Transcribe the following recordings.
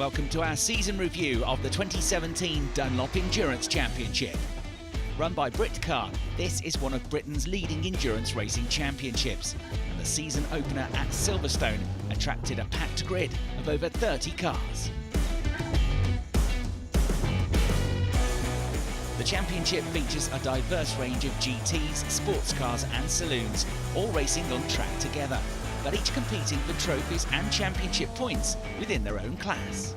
Welcome to our season review of the 2017 Dunlop Endurance Championship. Run by Britcar, this is one of Britain's leading endurance racing championships, and the season opener at Silverstone attracted a packed grid of over 30 cars. The championship features a diverse range of GTs, sports cars and saloons, all racing on track together, but each competing for trophies and championship points within their own class.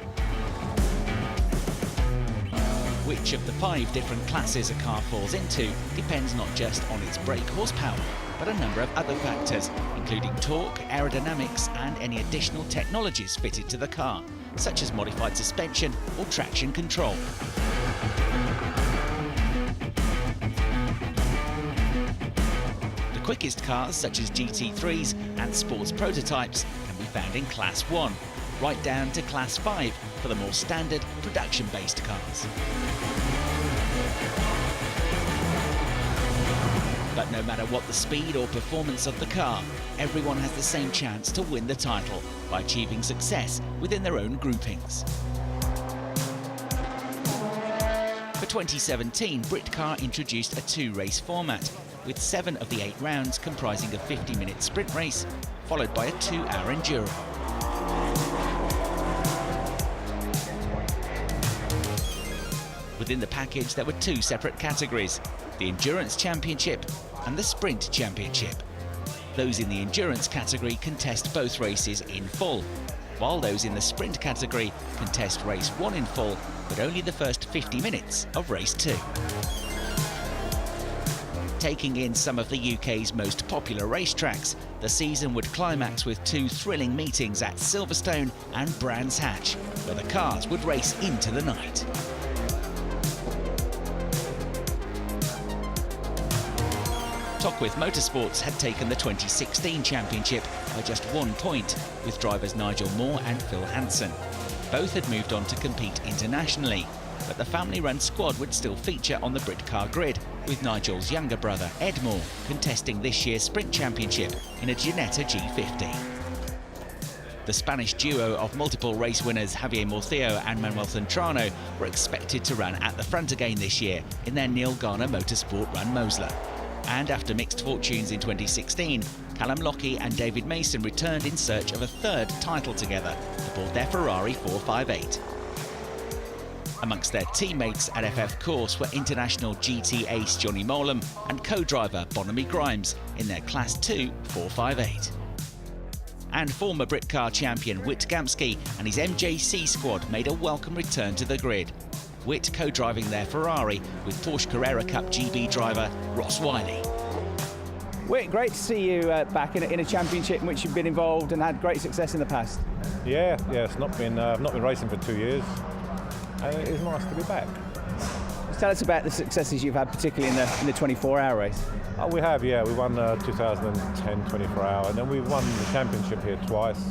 Which of the 5 different classes a car falls into depends not just on its brake horsepower, but a number of other factors, including torque, aerodynamics and any additional technologies fitted to the car, such as modified suspension or traction control. The quickest cars, such as GT3s and sports prototypes, can be found in Class 1, right down to Class 5 for the more standard production-based cars. But no matter what the speed or performance of the car, everyone has the same chance to win the title by achieving success within their own groupings. For 2017, Britcar introduced a 2-race format, with 7 of the 8 rounds comprising a 50-minute sprint race, followed by a 2-hour enduro. Within the package, there were 2 separate categories, the Endurance Championship and the Sprint Championship. Those in the Endurance category contest both races in full, while those in the Sprint category contest race 1 in full, but only the first 50 minutes of race 2. Taking in some of the UK's most popular racetracks, the season would climax with 2 thrilling meetings at Silverstone and Brands Hatch, where the cars would race into the night. Tockwith Motorsports had taken the 2016 championship by just 1 point, with drivers Nigel Moore and Phil Hanson. Both had moved on to compete internationally, but the family-run squad would still feature on the Britcar grid, with Nigel's younger brother Ed Moore contesting this year's Sprint Championship in a Ginetta G50. The Spanish duo of multiple race winners Javier Morcillo and Manuel Centrano were expected to run at the front again this year in their Neil Garner Motorsport run Mosler. And after mixed fortunes in 2016, Callum Lockie and David Mason returned in search of a 3rd title together aboard their Ferrari 458. Amongst their teammates at FF Course were international GT ace Johnny Molam and co-driver Bonamy Grimes in their Class 2 458. And former Britcar champion Whit Gamsky and his MJC squad made a welcome return to the grid, Whit co-driving their Ferrari with Porsche Carrera Cup GB driver Ross Wiley. Whit, great to see you back in a championship in which you've been involved and had great success in the past. Yeah, I've not been racing for 2 years, and it is nice to be back. Tell us about the successes you've had, particularly in the 24-hour race. Oh, we have, yeah. We won 2010 24-hour, and then we won the championship here twice,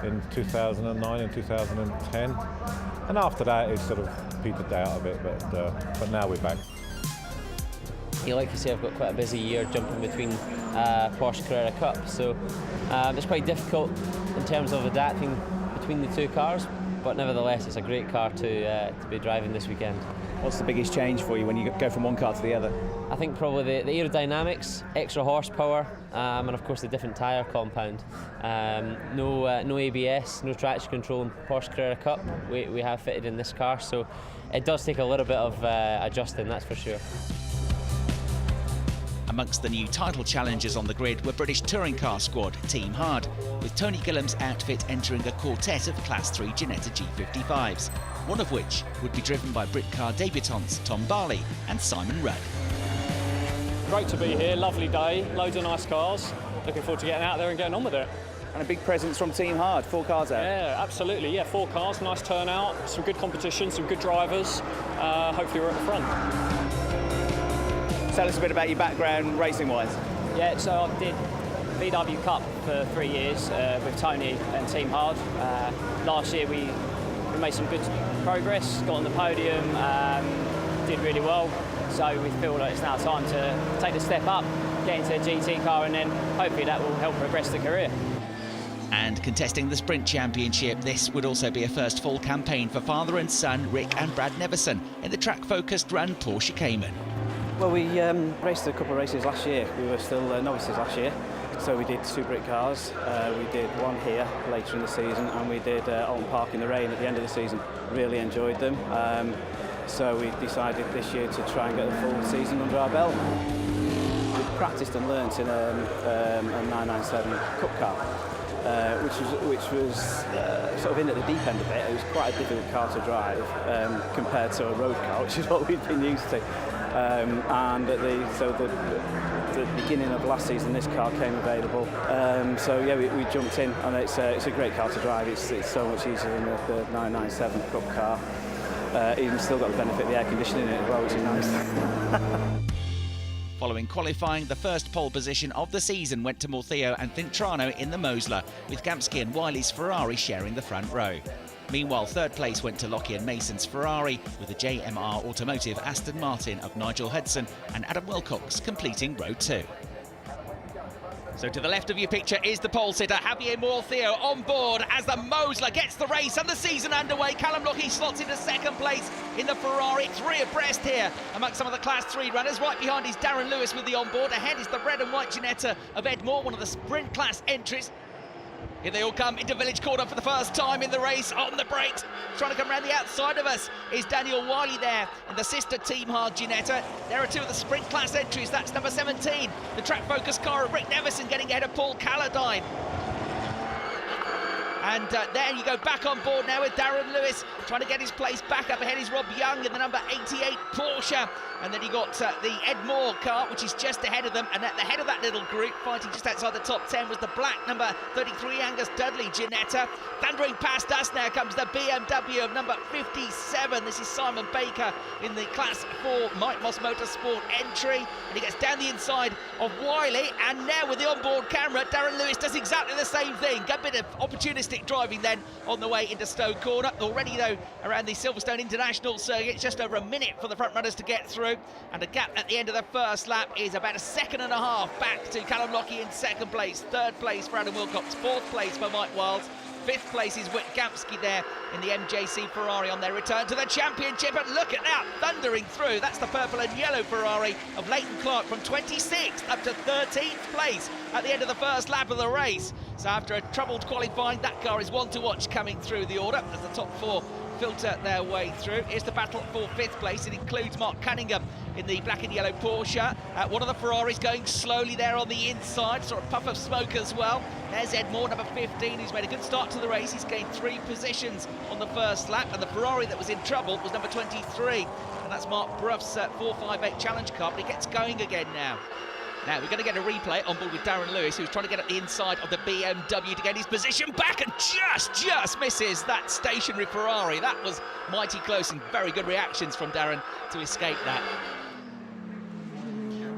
in 2009 and 2010. And after that, it sort of petered out a bit, but now we're back. Yeah, like you say, I've got quite a busy year jumping between Porsche Carrera Cup, so it's quite difficult in terms of adapting between the 2 cars, but nevertheless it's a great car to be driving this weekend. What's the biggest change for you when you go from one car to the other? I think probably the aerodynamics, extra horsepower, and of course the different tyre compound. No ABS, no traction control in Porsche Carrera Cup we have fitted in this car, so it does take a little bit of adjusting, that's for sure. Amongst the new title challengers on the grid were British touring car squad Team Hard, with Tony Gillam's outfit entering a quartet of Class 3 Ginetta G55s, one of which would be driven by Britcar debutants Tom Barley and Simon Rudd. Great to be here, lovely day, loads of nice cars. Looking forward to getting out there and getting on with it. And a big presence from Team Hard, 4 cars out. Yeah, absolutely, yeah, 4 cars, nice turnout, some good competition, some good drivers. Hopefully we're at the front. Tell us a bit about your background racing-wise. Yeah, so I did VW Cup for 3 years with Tony and Team Hard. Last year we made some good progress, got on the podium, did really well. So we feel like it's now time to take the step up, get into a GT car, and then hopefully that will help progress the career. And contesting the Sprint Championship, this would also be a first full campaign for father and son Rick and Brad Neverson in the track-focused run Porsche Cayman. Well, we raced a couple of races last year. We were still novices last year, so we did 2 Britcars. We did one here later in the season, and we did Oulton Park in the rain at the end of the season. Really enjoyed them. So we decided this year to try and get the full season under our belt. We practiced and learnt in a 997 Cup car, which was sort of in at the deep end of it. It was quite a difficult car to drive compared to a road car, which is what we've been used to. And at the beginning of last season, this car came available. So yeah, we jumped in, and it's a great car to drive. It's so much easier than the 997 Cup car. Even still got the benefit of the air conditioning in it as well, which is nice. Following qualifying, the first pole position of the season went to Mortheo and Fintrano in the Mosler, with Gamsky and Wiley's Ferrari sharing the front row. Meanwhile, third place went to Lockyer and Mason's Ferrari, with the JMR Automotive Aston Martin of Nigel Hudson and Adam Wilcox completing row 2. So to the left of your picture is the pole sitter, Javier Mortheo, on board as the Mosler gets the race and the season underway. Callum Lockyer slots into second place in the Ferrari, 3 abreast here amongst some of the Class 3 runners. Right behind is Darren Lewis with the onboard. Ahead is the red and white Ginetta of Ed Moore, one of the sprint class entries. Here they all come into Village Corner for the first time in the race, on the brakes. Trying to come around the outside of us is Daniel Wiley there, and the sister Team Hard Ginetta. There are 2 of the sprint class entries. That's number 17, the track-focused car of Rick Neverson, getting ahead of Paul Calladine. And there you go, back on board now with Darren Lewis, trying to get his place back. Up ahead is Rob Young in the number 88 Porsche. And then you got the Ed Moore car, which is just ahead of them. And at the head of that little group, fighting just outside the top 10, was the black number 33 Angus Dudley Ginetta. Thundering past us now comes the BMW of number 57. This is Simon Baker in the Class 4 Mike Moss Motorsport entry. And he gets down the inside of Wiley. And now with the onboard camera, Darren Lewis does exactly the same thing. A bit of opportunistic driving then on the way into Stowe Corner. Already though, around the Silverstone International circuit, just over a minute for the front runners to get through. And the gap at the end of the first lap is about 1.5 seconds back to Callum Lockyer in second place. Third place for Adam Wilcox. Fourth place for Mike Wiles. Fifth place is Whit Gamsky there in the MJC Ferrari on their return to the championship. And look at that, thundering through. That's the purple and yellow Ferrari of Leighton Clark from 26th up to 13th place at the end of the first lap of the race. So after a troubled qualifying, that car is one to watch coming through the order as the top 4 filter their way through. Here's the battle for 5th place. It includes Mark Cunningham in the black and yellow Porsche. One of the Ferraris going slowly there on the inside, sort of puff of smoke as well. There's Ed Moore, number 15, who's made a good start to the race. He's gained 3 positions on the first lap, and the Ferrari that was in trouble was number 23, and that's Mark Bruff's 458 Challenge car, but he gets going again now. Now, we're going to get a replay on board with Darren Lewis, who's trying to get at the inside of the BMW to get his position back, and just misses that stationary Ferrari. That was mighty close, and very good reactions from Darren to escape that.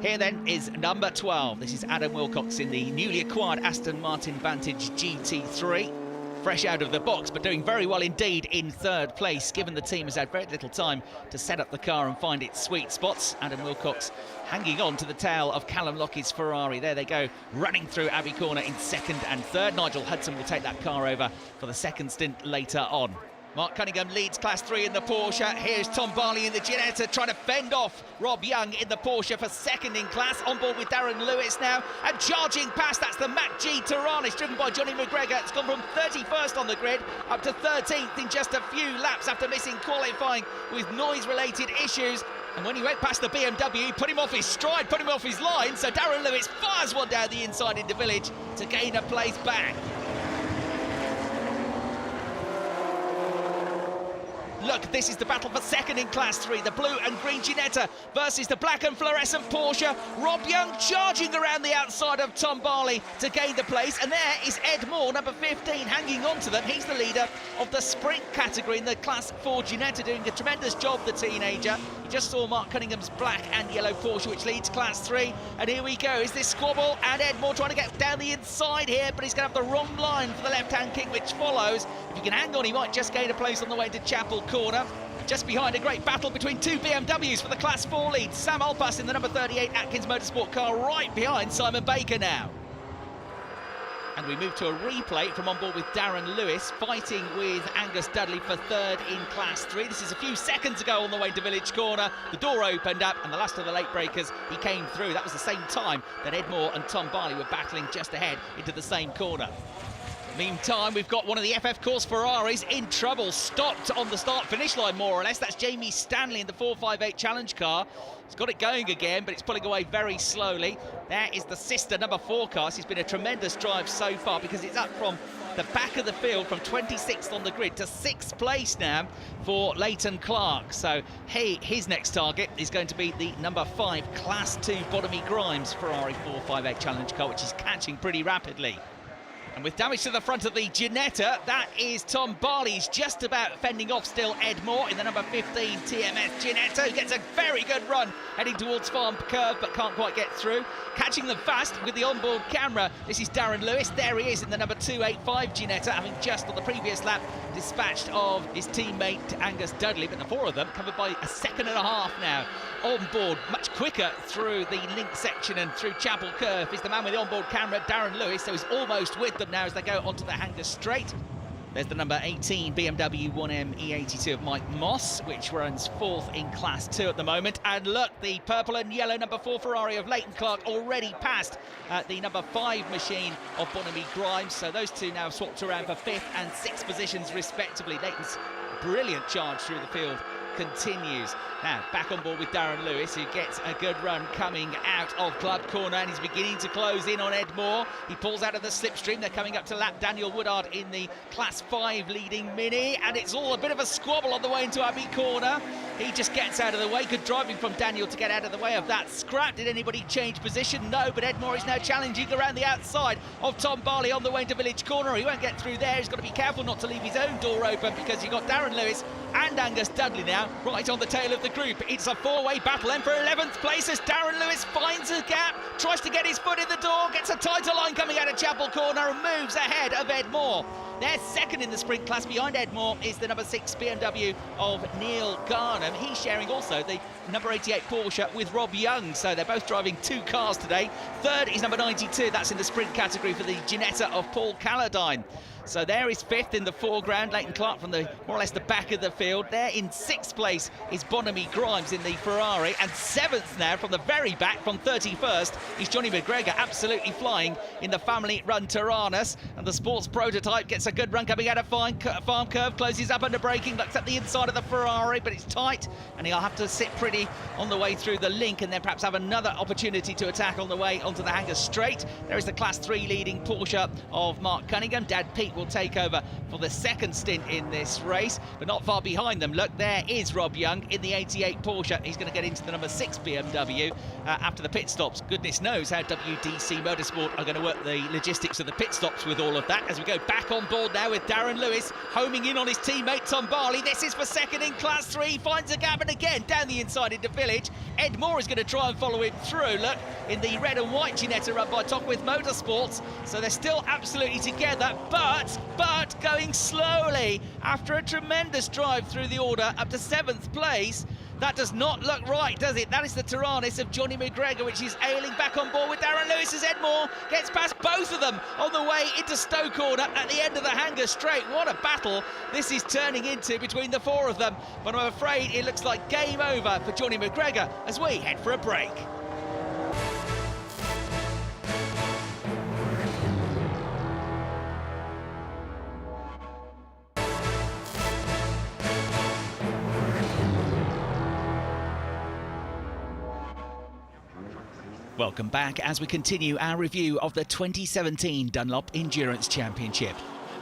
Here then is number 12. This is Adam Wilcox in the newly acquired Aston Martin Vantage GT3. Fresh out of the box, but doing very well indeed in third place, given the team has had very little time to set up the car and find its sweet spots. Adam Wilcox hanging on to the tail of Callum Lockyer's Ferrari. There they go, running through Abbey Corner in second and third. Nigel Hudson will take that car over for the second stint later on. Mark Cunningham leads Class 3 in the Porsche. Here's Tom Barley in the Ginetta trying to fend off Rob Young in the Porsche for second in class. On board with Darren Lewis now, and charging past, that's the Mac G Tehran. It's driven by Johnny McGregor. It's gone from 31st on the grid up to 13th in just a few laps after missing qualifying with noise-related issues. And when he went past the BMW, he put him off his stride, put him off his line, so Darren Lewis fires one down the inside into Village to gain a place back. Look, this is the battle for second in Class 3. The blue and green Ginetta versus the black and fluorescent Porsche. Rob Young charging around the outside of Tom Barley to gain the place. And there is Ed Moore, number 15, hanging on to them. He's the leader of the sprint category in the Class 4 Ginetta, doing a tremendous job, the teenager. You just saw Mark Cunningham's black and yellow Porsche, which leads Class 3. And here we go. Is this squabble? And Ed Moore trying to get down the inside here, but he's going to have the wrong line for the left-hand kick, which follows. If he can hang on, he might just gain a place on the way to Chapel Corner. Just behind, a great battle between 2 BMWs for the Class 4 lead. Sam Alpas in the number 38 Atkins Motorsport car, right behind Simon Baker now. And we move to a replay from on board with Darren Lewis, fighting with Angus Dudley for third in Class 3. This is a few seconds ago on the way to Village Corner. The door opened up and the last of the late breakers, he came through. That was the same time that Ed Moore and Tom Barley were battling just ahead into the same corner. Meantime, we've got one of the FF Course Ferraris in trouble, stopped on the start-finish line, more or less. That's Jamie Stanley in the 458 Challenge car. He's got it going again, but it's pulling away very slowly. There is the sister number 4 car. It's been a tremendous drive so far because it's up from the back of the field from 26th on the grid to 6th place now for Leighton Clark. So his next target is going to be the number 5 Class 2 Bonamy Grimes Ferrari 458 Challenge car, which is catching pretty rapidly. And with damage to the front of the Ginetta, that is Tom Barley. He's just about fending off still Ed Moore in the number 15 TMS Ginetta, who gets a very good run heading towards Farm Curve but can't quite get through. Catching them fast with the onboard camera, this is Darren Lewis. There he is in the number 285 Ginetta, having just on the previous lap dispatched of his teammate Angus Dudley, but the 4 of them covered by a second and a half now. On board much quicker through the link section and through Chapel Curve is the man with the onboard camera, Darren Lewis, so he's almost with them now as they go onto the Hanger Straight. There's the number 18 BMW 1M E82 of Mike Moss, which runs 4th in Class 2 at the moment. And look, the purple and yellow number 4 Ferrari of Leighton Clark already passed the number 5 machine of Bonamy Grimes. So those two now swapped around for 5th and 6th positions respectively. Leighton's brilliant charge through the field continues. Now back on board with Darren Lewis, who gets a good run coming out of Club Corner and is beginning to close in on Ed Moore. He pulls out of the slipstream. They're coming up to lap Daniel Woodard in the Class 5 leading Mini, and it's all a bit of a squabble on the way into Abbey Corner. He just gets out of the way. Good driving from Daniel to get out of the way of that scrap. Did anybody change position? No, but Ed Moore is now challenging around the outside of Tom Barley on the way into Village Corner. He won't get through there. He's got to be careful not to leave his own door open because you've got Darren Lewis and Angus Dudley now right on the tail of the group. It's a 4-way battle then for 11th place as Darren Lewis finds a gap, tries to get his foot in the door, gets a tighter line coming out of Chapel Corner and moves ahead of Ed Moore. They're second in the sprint class. Behind Ed Moore is the number 6 BMW of Neil Garnham. He's sharing also the number 88 Porsche with Rob Young, so they're both driving 2 cars today. Third is number 92, that's in the sprint category for the Ginetta of Paul Calladine. So there is 5th in the foreground, Leighton Clark from the more or less the back of the field. There in 6th place is Bonamy Grimes in the Ferrari, and 7th now from the very back from 31st is Johnny McGregor, absolutely flying in the family run Tyrannus. And the sports prototype gets a good run coming out of Farm Curve, closes up under braking, looks at the inside of the Ferrari, but it's tight and he'll have to sit pretty on the way through the link and then perhaps have another opportunity to attack on the way onto the Hanger Straight. There is the Class 3 leading Porsche of Mark Cunningham. Dad Pete will take over for the second stint in this race, but not far behind them. Look, there is Rob Young in the 88 Porsche. He's going to get into the number 6 BMW after the pit stops. Goodness knows how WDC Motorsport are going to work the logistics of the pit stops with all of that. As we go back on board now with Darren Lewis homing in on his teammate Tom Barley. This is for second in Class 3, finds a gap and again down the inside into Village. Ed Moore is going to try and follow him through. Look, in the red and white Ginetta run by Tockwith Motorsports, so they're still absolutely together, but going slowly after a tremendous drive through the order up to 7th place. That does not look right, does it? That is the Tyrannus of Johnny McGregor, which is ailing back on board with Darren Lewis as Ed Moore gets past both of them on the way into Stowe Corner at the end of the Hanger Straight. What a battle this is turning into between the 4 of them. But I'm afraid it looks like game over for Johnny McGregor as we head for a break. Welcome back as we continue our review of the 2017 Dunlop Endurance Championship.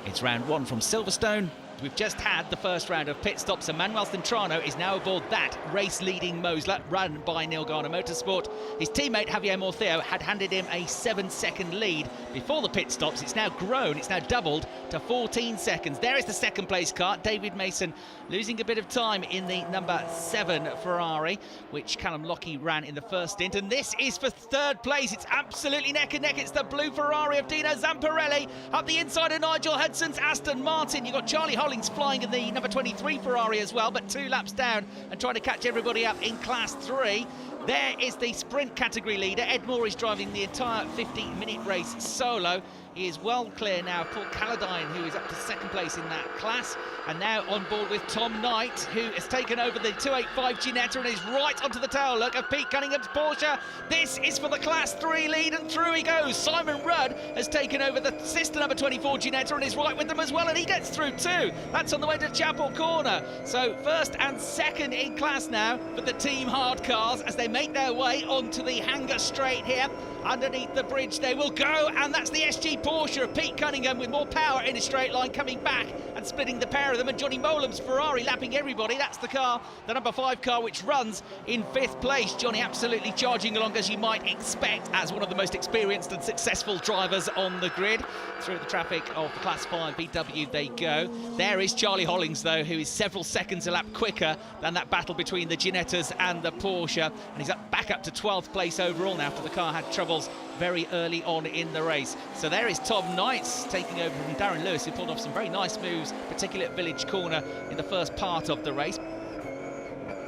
It's round 1 from Silverstone. We've just had the first round of pit stops and Manuel Centrano is now aboard that race-leading Mosler run by Neil Garner Motorsport. His teammate Javier Morceo had handed him a 7-second lead before the pit stops. It's now grown, it's now doubled to 14 seconds. There is the second place car, David Mason losing a bit of time in the number 7 Ferrari, which Callum Lockie ran in the first stint. And this is for third place. It's absolutely neck and neck. It's the blue Ferrari of Dino Zamparelli up the inside of Nigel Hudson's Aston Martin. You've got Charlie Hollings flying in the number 23 Ferrari as well, but 2 laps down and trying to catch everybody up in Class 3. There is the sprint category leader. Ed Moore is driving the entire 15-minute race solo. He is well clear now of Paul Calladine, who is up to second place in that class. And now on board with Tom Knight, who has taken over the 285 Ginetta and is right onto the tail look of Pete Cunningham's Porsche. This is for the Class 3 lead, and through he goes. Simon Rudd has taken over the sister number 24 Ginetta and is right with them as well, and he gets through too. That's on the way to Chapel Corner. So first and second in class now for the Team Hard cars as they make their way onto the Hanger Straight here. Underneath the bridge they will go, and that's the SG Porsche of Pete Cunningham with more power in a straight line coming back and splitting the pair of them, and Johnny Molam's Ferrari lapping everybody. That's the car, the number 5 car, which runs in 5th place. Johnny absolutely charging along as you might expect as one of the most experienced and successful drivers on the grid. Through the traffic of the Class 5 VW they go. There is Charlie Hollings though, who is several seconds a lap quicker than that battle between the Ginettas and the Porsche, and he's back up to 12th place overall now after the car had troubles very early on in the race. So there is Tom Knight taking over from Darren Lewis, who pulled off some very nice moves, particularly at Village Corner in the first part of the race.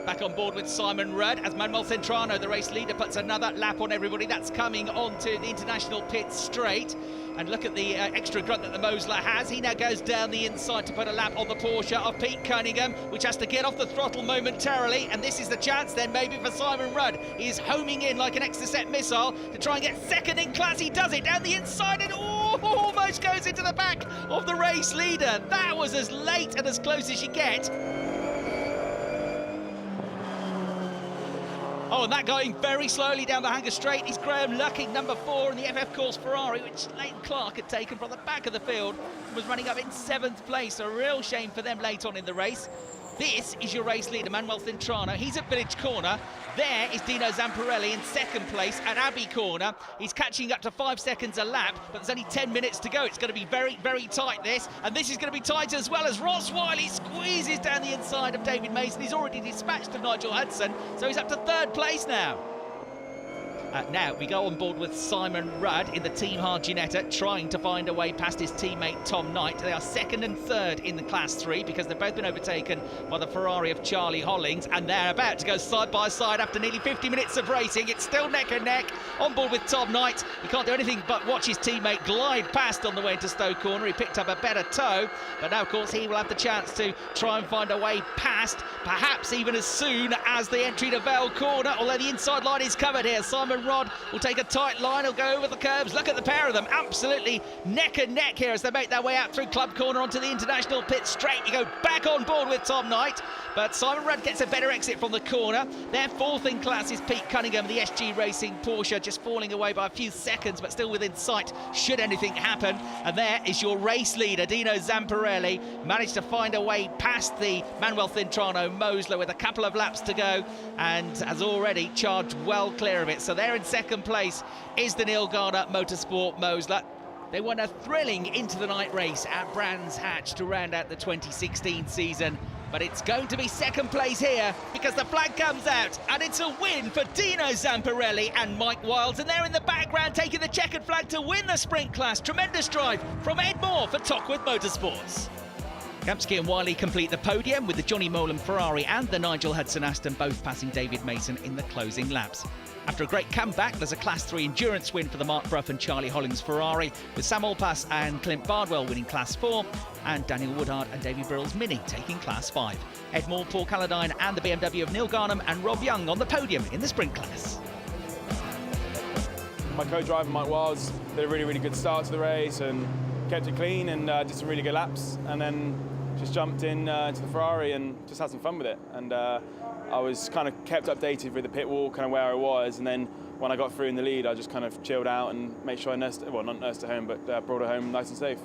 Back on board with Simon Rudd as Manuel Centrano, the race leader, puts another lap on everybody. That's coming onto the international pit straight. And look at the extra grunt that the Mosler has. He now goes down the inside to put a lap on the Porsche of Pete Cunningham, which has to get off the throttle momentarily. And this is the chance then maybe for Simon Rudd. He is homing in like an Exocet missile to try and get second in class. He does it down the inside and almost goes into the back of the race leader. That was as late and as close as you get. Oh, and that going very slowly down the Hanger Straight is Graham Lucking, number 4 in the FF Course Ferrari, which Leighton Clark had taken from the back of the field and was running up in 7th place. A real shame for them late on in the race. This is your race leader, Manuel Centrano. He's at Village Corner. There is Dino Zamparelli in 2nd place at Abbey Corner. He's catching up to 5 seconds a lap, but there's only 10 minutes to go. It's going to be very, very tight, this. And this is going to be tight as well as Ross Wiley squeezes down the inside of David Mason. He's already dispatched of Nigel Hudson, so he's up to 3rd place now. Now we go on board with Simon Rudd in the Team Hard Ginetta, trying to find a way past his teammate Tom Knight. They are 2nd and 3rd in the Class 3 because they've both been overtaken by the Ferrari of Charlie Hollings, and they're about to go side by side after nearly 50 minutes of racing. It's still neck and neck on board with Tom Knight. He can't do anything but watch his teammate glide past on the way into Stowe Corner. He picked up a better tow, but now of course he will have the chance to try and find a way past, perhaps even as soon as the entry to Vale Corner, although the inside line is covered here. Simon Rudd will take a tight line, he'll go over the curbs. Look at the pair of them, absolutely neck and neck here as they make their way out through Club Corner onto the international pit straight. You go back on board with Tom Knight, but Simon Rudd gets a better exit from the corner. Their 4th in class is Pete Cunningham, the SG Racing Porsche, just falling away by a few seconds, but still within sight should anything happen. And there is your race leader, Dino Zamparelli, managed to find a way past the Manuel Centrano Mosler with a couple of laps to go, and has already charged well clear of it. So they're in 2nd place is the Neil Garner Motorsport Mosler. They won a thrilling into the night race at Brands Hatch to round out the 2016 season, but it's going to be 2nd place here because the flag comes out and it's a win for Dino Zamparelli and Mike Wilds, and they're in the background taking the checkered flag to win the sprint class. Tremendous drive from Ed Moore for Tockwith Motorsports. Kamsky and Wiley complete the podium with the Johnny Molam Ferrari and the Nigel Hudson Aston both passing David Mason in the closing laps. After a great comeback, there's a Class 3 endurance win for the Mark Brough and Charlie Hollings Ferrari, with Sam Allpass and Clint Bardwell winning Class 4, and Daniel Woodhard and Davy Brill's Mini taking Class 5. Ed Moore, Paul Calladine and the BMW of Neil Garnham and Rob Young on the podium in the sprint class. My co-driver Mike Wilds did a really, really good start to the race and kept it clean and did some really good laps, and then just jumped in to the Ferrari and just had some fun with it. And I was kind of kept updated with the pit wall, kind of where I was, and then when I got through in the lead, I just kind of chilled out and made sure I nursed, well, not nursed it home, but brought it home nice and safe.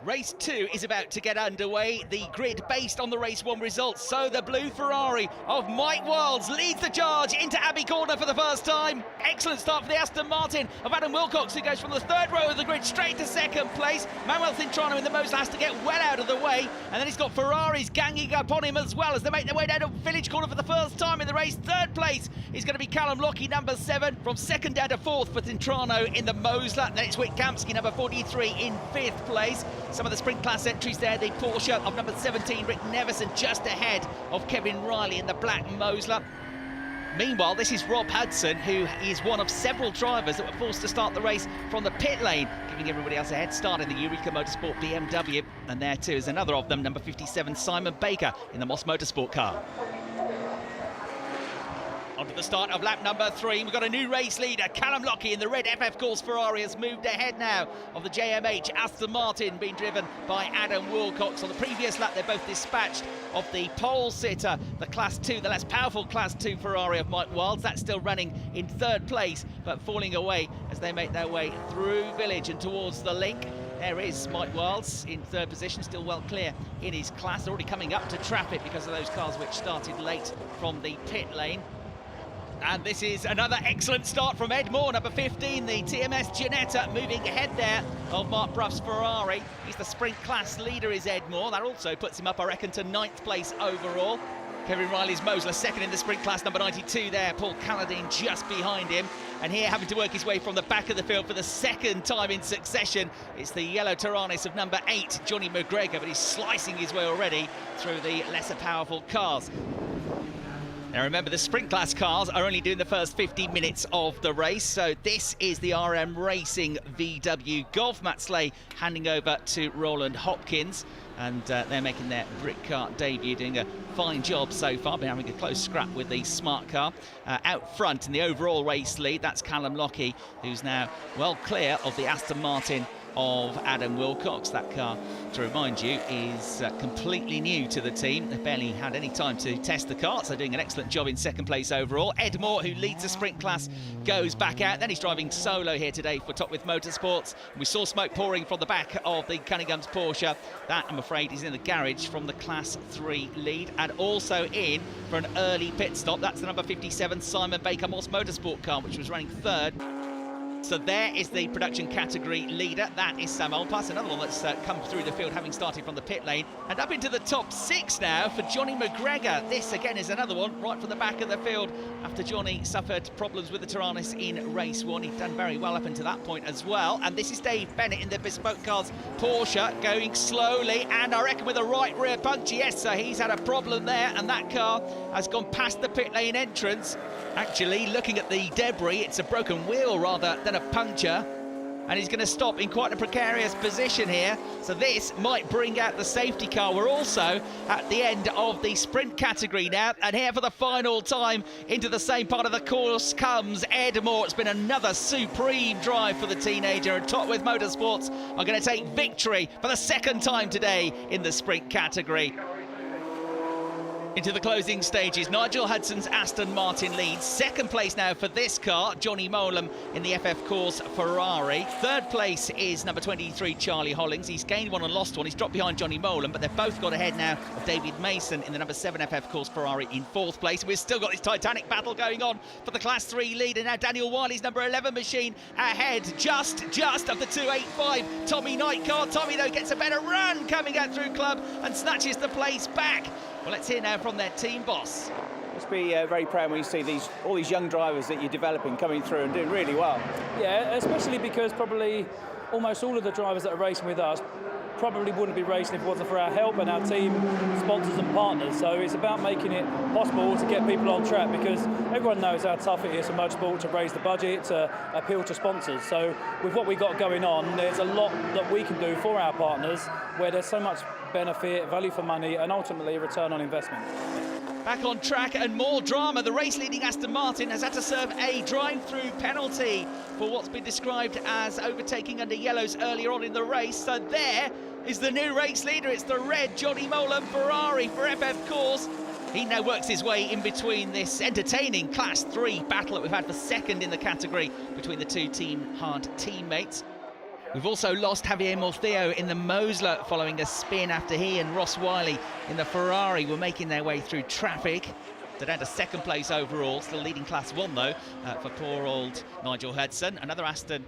Race 2 is about to get underway, the grid based on the Race 1 results. So the blue Ferrari of Mike Wilds leads the charge into Abbey Corner for the first time. Excellent start for the Aston Martin of Adam Wilcox, who goes from the 3rd row of the grid straight to 2nd place. Manuel Centrano in the Mosler has to get well out of the way, and then he's got Ferraris ganging up on him as well as they make their way down to Village Corner for the first time in the race. 3rd place is going to be Callum Lockie, number 7, from 2nd down to 4th for Centrano in the Mosler. Then it's Wick Kamsky, number 43, in 5th place. Some of the sprint class entries there, the Porsche of number 17, Rick Neverson, just ahead of Kevin Riley in the black Mosler. Meanwhile, this is Rob Hudson, who is one of several drivers that were forced to start the race from the pit lane, giving everybody else a head start in the Eureka Motorsport BMW. And there too is another of them, number 57, Simon Baker, in the Moss Motorsport car. On to the start of lap number 3, we've got a new race leader. Callum Lockie in the red FF Course Ferrari has moved ahead now of the JMH Aston Martin, being driven by Adam Wilcox. On the previous lap, they're both dispatched of the pole sitter, the Class 2, the less powerful Class 2 Ferrari of Mike Wilds. That's still running in 3rd place, but falling away as they make their way through Village and towards the link. There is Mike Wilds in 3rd position, still well clear in his class. Already coming up to traffic because of those cars which started late from the pit lane. And this is another excellent start from Ed Moore, number 15, the TMS Ginetta, moving ahead there of Mark Bruff's Ferrari. He's the sprint class leader, is Ed Moore. That also puts him up, I reckon, to 9th place overall. Kevin Riley's Mosler second in the sprint class, number 92 there. Paul Calladine just behind him. And here, having to work his way from the back of the field for the 2nd time in succession, it's the yellow Taranis of number 8, Johnny McGregor, but he's slicing his way already through the lesser powerful cars. Now remember, the sprint class cars are only doing the first 50 minutes of the race, so this is the RM Racing VW Golf. Matt Slay handing over to Roland Hopkins, and they're making their Britcar debut, doing a fine job so far, been having a close scrap with the smart car. Out front in the overall race lead, that's Callum Lockie, who's now well clear of the Aston Martin of Adam Wilcox. That car, to remind you, is completely new to the team. They've barely had any time to test the car, so doing an excellent job in 2nd place overall. Ed Moore, who leads the sprint class, goes back out. Then he's driving solo here today for Top With Motorsports. We saw smoke pouring from the back of the Cunningham's Porsche. That, I'm afraid, is in the garage from the Class 3 lead, and also in for an early pit stop. That's the number 57 Simon Baker Moss Motorsport car, which was running 3rd. So there is the production category leader. That is Sam Olpass, another one that's come through the field, having started from the pit lane. And up into the top 6 now for Johnny McGregor. This again is another one right from the back of the field after Johnny suffered problems with the Taranis in race 1. He'd done very well up until that point as well. And this is Dave Bennett in the Bespoke Cars Porsche, going slowly, and I reckon with a right rear puncture. Yes, so he's had a problem there, and that car has gone past the pit lane entrance. Actually, looking at the debris, it's a broken wheel rather than a puncture, and he's going to stop in quite a precarious position here. So this might bring out the safety car. We're also at the end of the sprint category now, and here for the final time into the same part of the course comes Ed Moore. It's been another supreme drive for the teenager, and Top With Motorsports are going to take victory for the 2nd time today in the sprint category. Into the closing stages, Nigel Hudson's Aston Martin leads. 2nd place now for this car, Johnny Molam in the FF Course Ferrari. 3rd place is number 23, Charlie Hollings. He's gained one and lost one. He's dropped behind Johnny Molam, but they've both got ahead now of David Mason in the number 7 FF Course Ferrari in 4th place. We've still got this titanic battle going on for the Class 3 lead, and now Daniel Wiley's number 11 machine ahead, just of the 285 Tommy Knight car. Tommy, though, gets a better run coming out through club and snatches the place back. Well, let's hear now from their team boss. Must be very proud when you see all these young drivers that you're developing coming through and doing really well. Yeah, especially because probably almost all of the drivers that are racing with us probably wouldn't be racing if it wasn't for our help and our team sponsors and partners. So it's about making it possible to get people on track, because everyone knows how tough it is for motorsport to raise the budget, to appeal to sponsors. So with what we got going on, there's a lot that we can do for our partners where there's so much benefit, value for money, and ultimately a return on investment. Back on track and more drama. The race-leading Aston Martin has had to serve a drive-through penalty for what's been described as overtaking under yellows earlier on in the race. So there is the new race leader. It's the red Johnny Molam Ferrari for FF Course. He now works his way in between this entertaining Class 3 battle that we've had for 2nd in the category between the two Team Hard teammates. We've also lost Javier Morcillo in the Mosler following a spin after he and Ross Wiley in the Ferrari were making their way through traffic. They're down to 2nd place overall, still leading Class 1 though, for poor old Nigel Hudson. Another Aston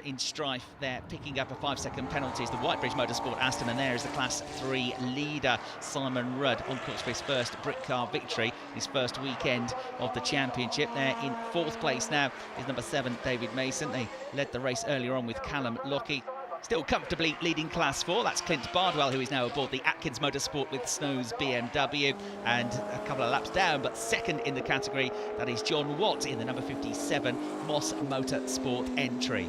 in strife there, picking up a 5-second penalty is the Whitebridge Motorsport Aston, and there is the Class 3 leader, Simon Rudd, on course for his first Britcar victory, his first weekend of the championship. There in 4th place now is number 7, David Mason. They led the race earlier on with Callum Lockie. Still comfortably leading Class 4, that's Clint Bardwell, who is now aboard the Atkins Motorsport with Snow's BMW, and a couple of laps down, but second in the category, that is John Watt in the number 57 Moss Motorsport entry.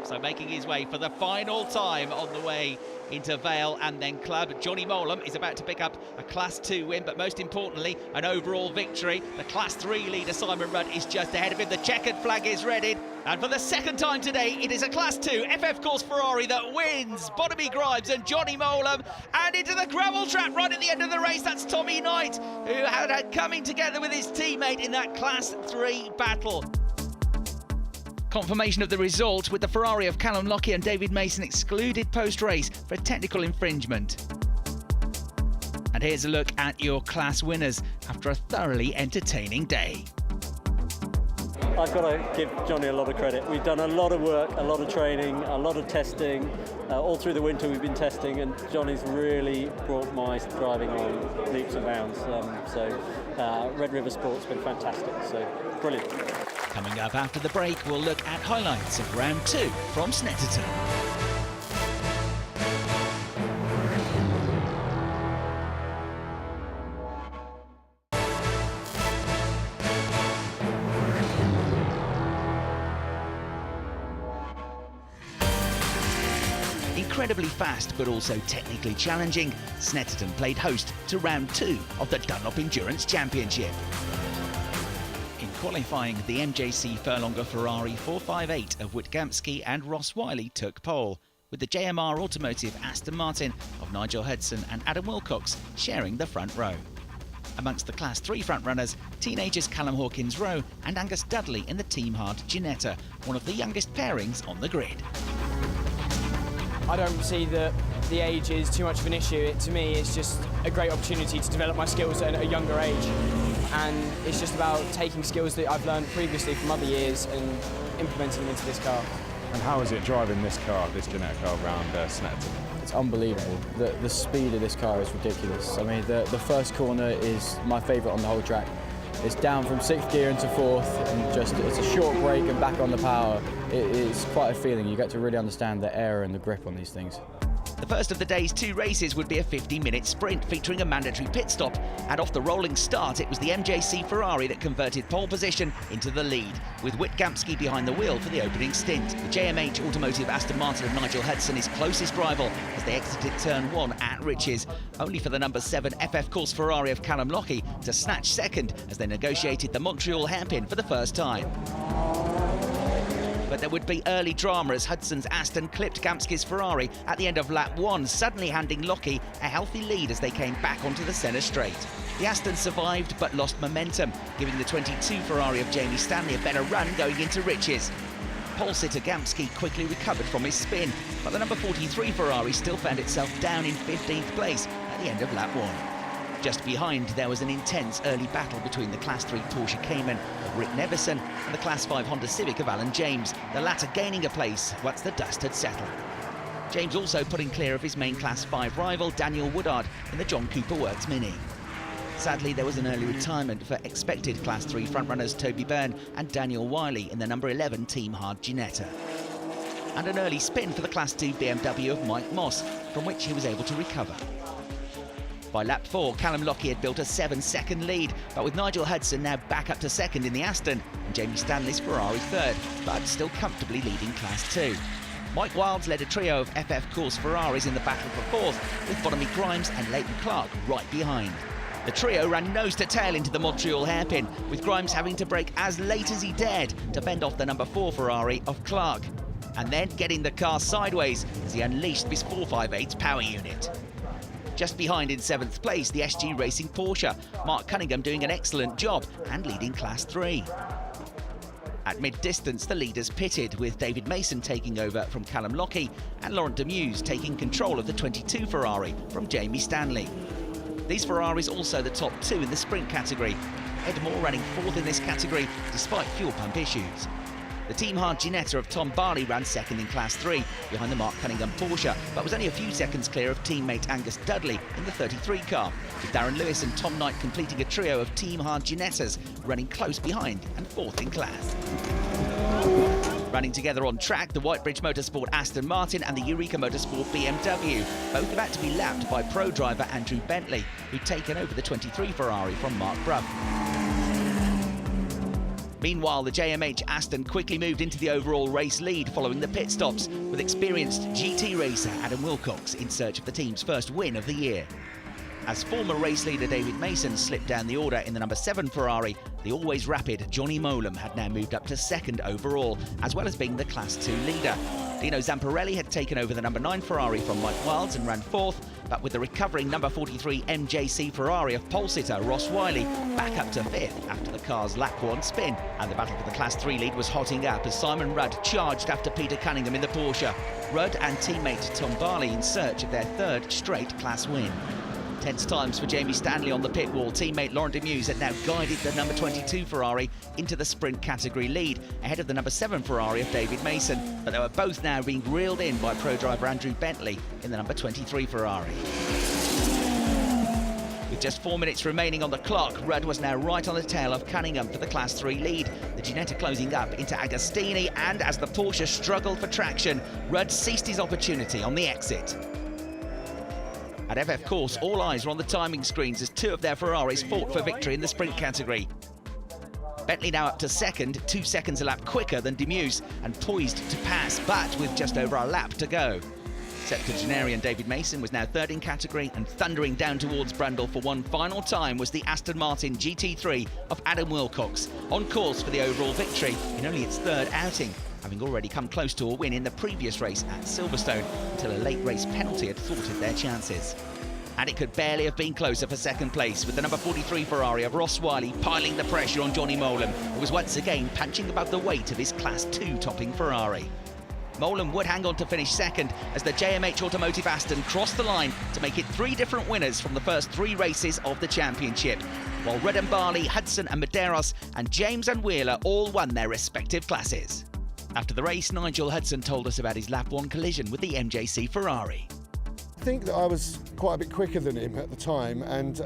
So making his way for the final time on the way into Vale and then Club. Johnny Molam is about to pick up a Class 2 win, but most importantly, an overall victory. The Class 3 leader, Simon Rudd, is just ahead of him. The checkered flag is readied. And for the second time today, it is a Class 2 FF Course Ferrari that wins. Bonamy Grimes and Johnny Molam. And into the gravel trap right at the end of the race. That's Tommy Knight, who had coming together with his teammate in that Class 3 battle. Confirmation of the result with the Ferrari of Callum Lockie and David Mason excluded post-race for technical infringement. And here's a look at your class winners after a thoroughly entertaining day. I've got to give Johnny a lot of credit. We've done a lot of work, a lot of training, a lot of testing. All through the winter we've been testing, and Johnny's really brought my driving on leaps and bounds. Red River Sport's been fantastic, so brilliant. Coming up after the break, we'll look at highlights of round 2 from Snetterton. Incredibly fast but also technically challenging, Snetterton played host to round 2 of the Dunlop Endurance Championship. In qualifying, the MJC Furlonger Ferrari 458 of Wittgamski and Ross Wiley took pole, with the JMR Automotive Aston Martin of Nigel Hudson and Adam Wilcox sharing the front row. Amongst the Class 3 frontrunners, teenagers Callum Hawkins-Rowe and Angus Dudley in the Team Hard Ginetta, one of the youngest pairings on the grid. I don't see that the age is too much of an issue. To me, it's just a great opportunity to develop my skills at a younger age. And it's just about taking skills that I've learned previously from other years and implementing them into this car. And how is it driving this car, this Ginetta car, around Snetterton? It's unbelievable. The speed of this car is ridiculous. I mean, the first corner is my favourite on the whole track. It's down from 6th gear into 4th, and it's a short break and back on the power. It's quite a feeling. You get to really understand the air and the grip on these things. The first of the day's 2 races would be a 50-minute sprint featuring a mandatory pit stop, and off the rolling start it was the MJC Ferrari that converted pole position into the lead, with Wittgamski behind the wheel for the opening stint. The JMH Automotive Aston Martin of Nigel Hudson his closest rival as they exited turn 1 at Riches, only for the number 7 FF Course Ferrari of Callum Lockie to snatch second as they negotiated the Montreal hairpin for the first time. But there would be early drama as Hudson's Aston clipped Gamski's Ferrari at the end of lap 1, suddenly handing Lockie a healthy lead as they came back onto the centre straight. The Aston survived but lost momentum, giving the 22 Ferrari of Jamie Stanley a better run going into Riches. Pole sitter Gamski quickly recovered from his spin, but the number 43 Ferrari still found itself down in 15th place at the end of lap 1. Just behind, there was an intense early battle between the Class 3 Porsche Cayman of Rick Nevison and the Class 5 Honda Civic of Alan James, the latter gaining a place once the dust had settled. James also putting clear of his main Class 5 rival, Daniel Woodard, in the John Cooper Works Mini. Sadly, there was an early retirement for expected Class 3 frontrunners Toby Byrne and Daniel Wiley in the number 11 Team Hard Ginetta. And an early spin for the Class 2 BMW of Mike Moss, from which he was able to recover. By lap 4, Callum Lockie had built a 7-second lead, but with Nigel Hudson now back up to second in the Aston, and Jamie Stanley's Ferrari third, but still comfortably leading Class 2. Mike Wilds led a trio of FF Course Ferraris in the battle for fourth, with Bonamy Grimes and Leighton Clark right behind. The trio ran nose to tail into the Montreal hairpin, with Grimes having to brake as late as he dared to fend off the number 4 Ferrari of Clark, and then getting the car sideways as he unleashed his 458's power unit. Just behind in 7th place, the SG Racing Porsche, Mark Cunningham doing an excellent job and leading Class 3. At mid-distance, the leaders pitted, with David Mason taking over from Callum Lockie and Laurent Demuse taking control of the 22 Ferrari from Jamie Stanley. These Ferraris also the top 2 in the sprint category, Ed Moore running 4th in this category despite fuel pump issues. The Team Hard Ginetta of Tom Barley ran second in Class 3 behind the Mark Cunningham Porsche, but was only a few seconds clear of teammate Angus Dudley in the 33 car, with Darren Lewis and Tom Knight completing a trio of Team Hard Ginettas running close behind and 4th in class. Running together on track, the Whitebridge Motorsport Aston Martin and the Eureka Motorsport BMW, both about to be lapped by pro driver Andrew Bentley, who'd taken over the 23 Ferrari from Mark Brough. Meanwhile, the JMH Aston quickly moved into the overall race lead following the pit stops, with experienced GT racer Adam Wilcox in search of the team's first win of the year. As former race leader David Mason slipped down the order in the number 7 Ferrari, the always rapid Johnny Mowlem had now moved up to 2nd overall, as well as being the Class 2 leader. Dino Zamparelli had taken over the number 9 Ferrari from Mike Wilds and ran 4th, but with the recovering number 43 MJC Ferrari of pole sitter Ross Wiley back up to 5th after the car's lap 1 spin. And the battle for the Class 3 lead was hotting up as Simon Rudd charged after Peter Cunningham in the Porsche. Rudd and teammate Tom Barley in search of their 3rd straight Class win. Tense times for Jamie Stanley on the pit wall. Teammate Laurent Demuse had now guided the number 22 Ferrari into the sprint category lead, ahead of the number 7 Ferrari of David Mason, but they were both now being reeled in by pro driver Andrew Bentley in the number 23 Ferrari. With just 4 minutes remaining on the clock, Rudd was now right on the tail of Cunningham for the Class 3 lead. The Ginetta closing up into Agostini, and as the Porsche struggled for traction, Rudd seized his opportunity on the exit. At FF Course, all eyes were on the timing screens as 2 of their Ferraris fought for victory in the sprint category. Bentley now up to 2nd, 2 seconds a lap quicker than Demuse, and poised to pass, but with just over a lap to go. Septuagenarian David Mason was now 3rd in category, and thundering down towards Brundle for one final time was the Aston Martin GT3 of Adam Wilcox, on course for the overall victory in only its 3rd outing, having already come close to a win in the previous race at Silverstone until a late race penalty had thwarted their chances. And it could barely have been closer for 2nd place, with the number 43 Ferrari of Ross Wiley piling the pressure on Johnny Mowlem, who was once again punching above the weight of his Class 2 topping Ferrari. Mowlem would hang on to finish 2nd as the JMH Automotive Aston crossed the line to make it 3 different winners from the first 3 races of the championship, while Rudd and Barley, Hudson and Medeiros and James and Wheeler all won their respective classes. After the race, Nigel Hudson told us about his lap 1 collision with the MJC Ferrari. I think that I was quite a bit quicker than him at the time, and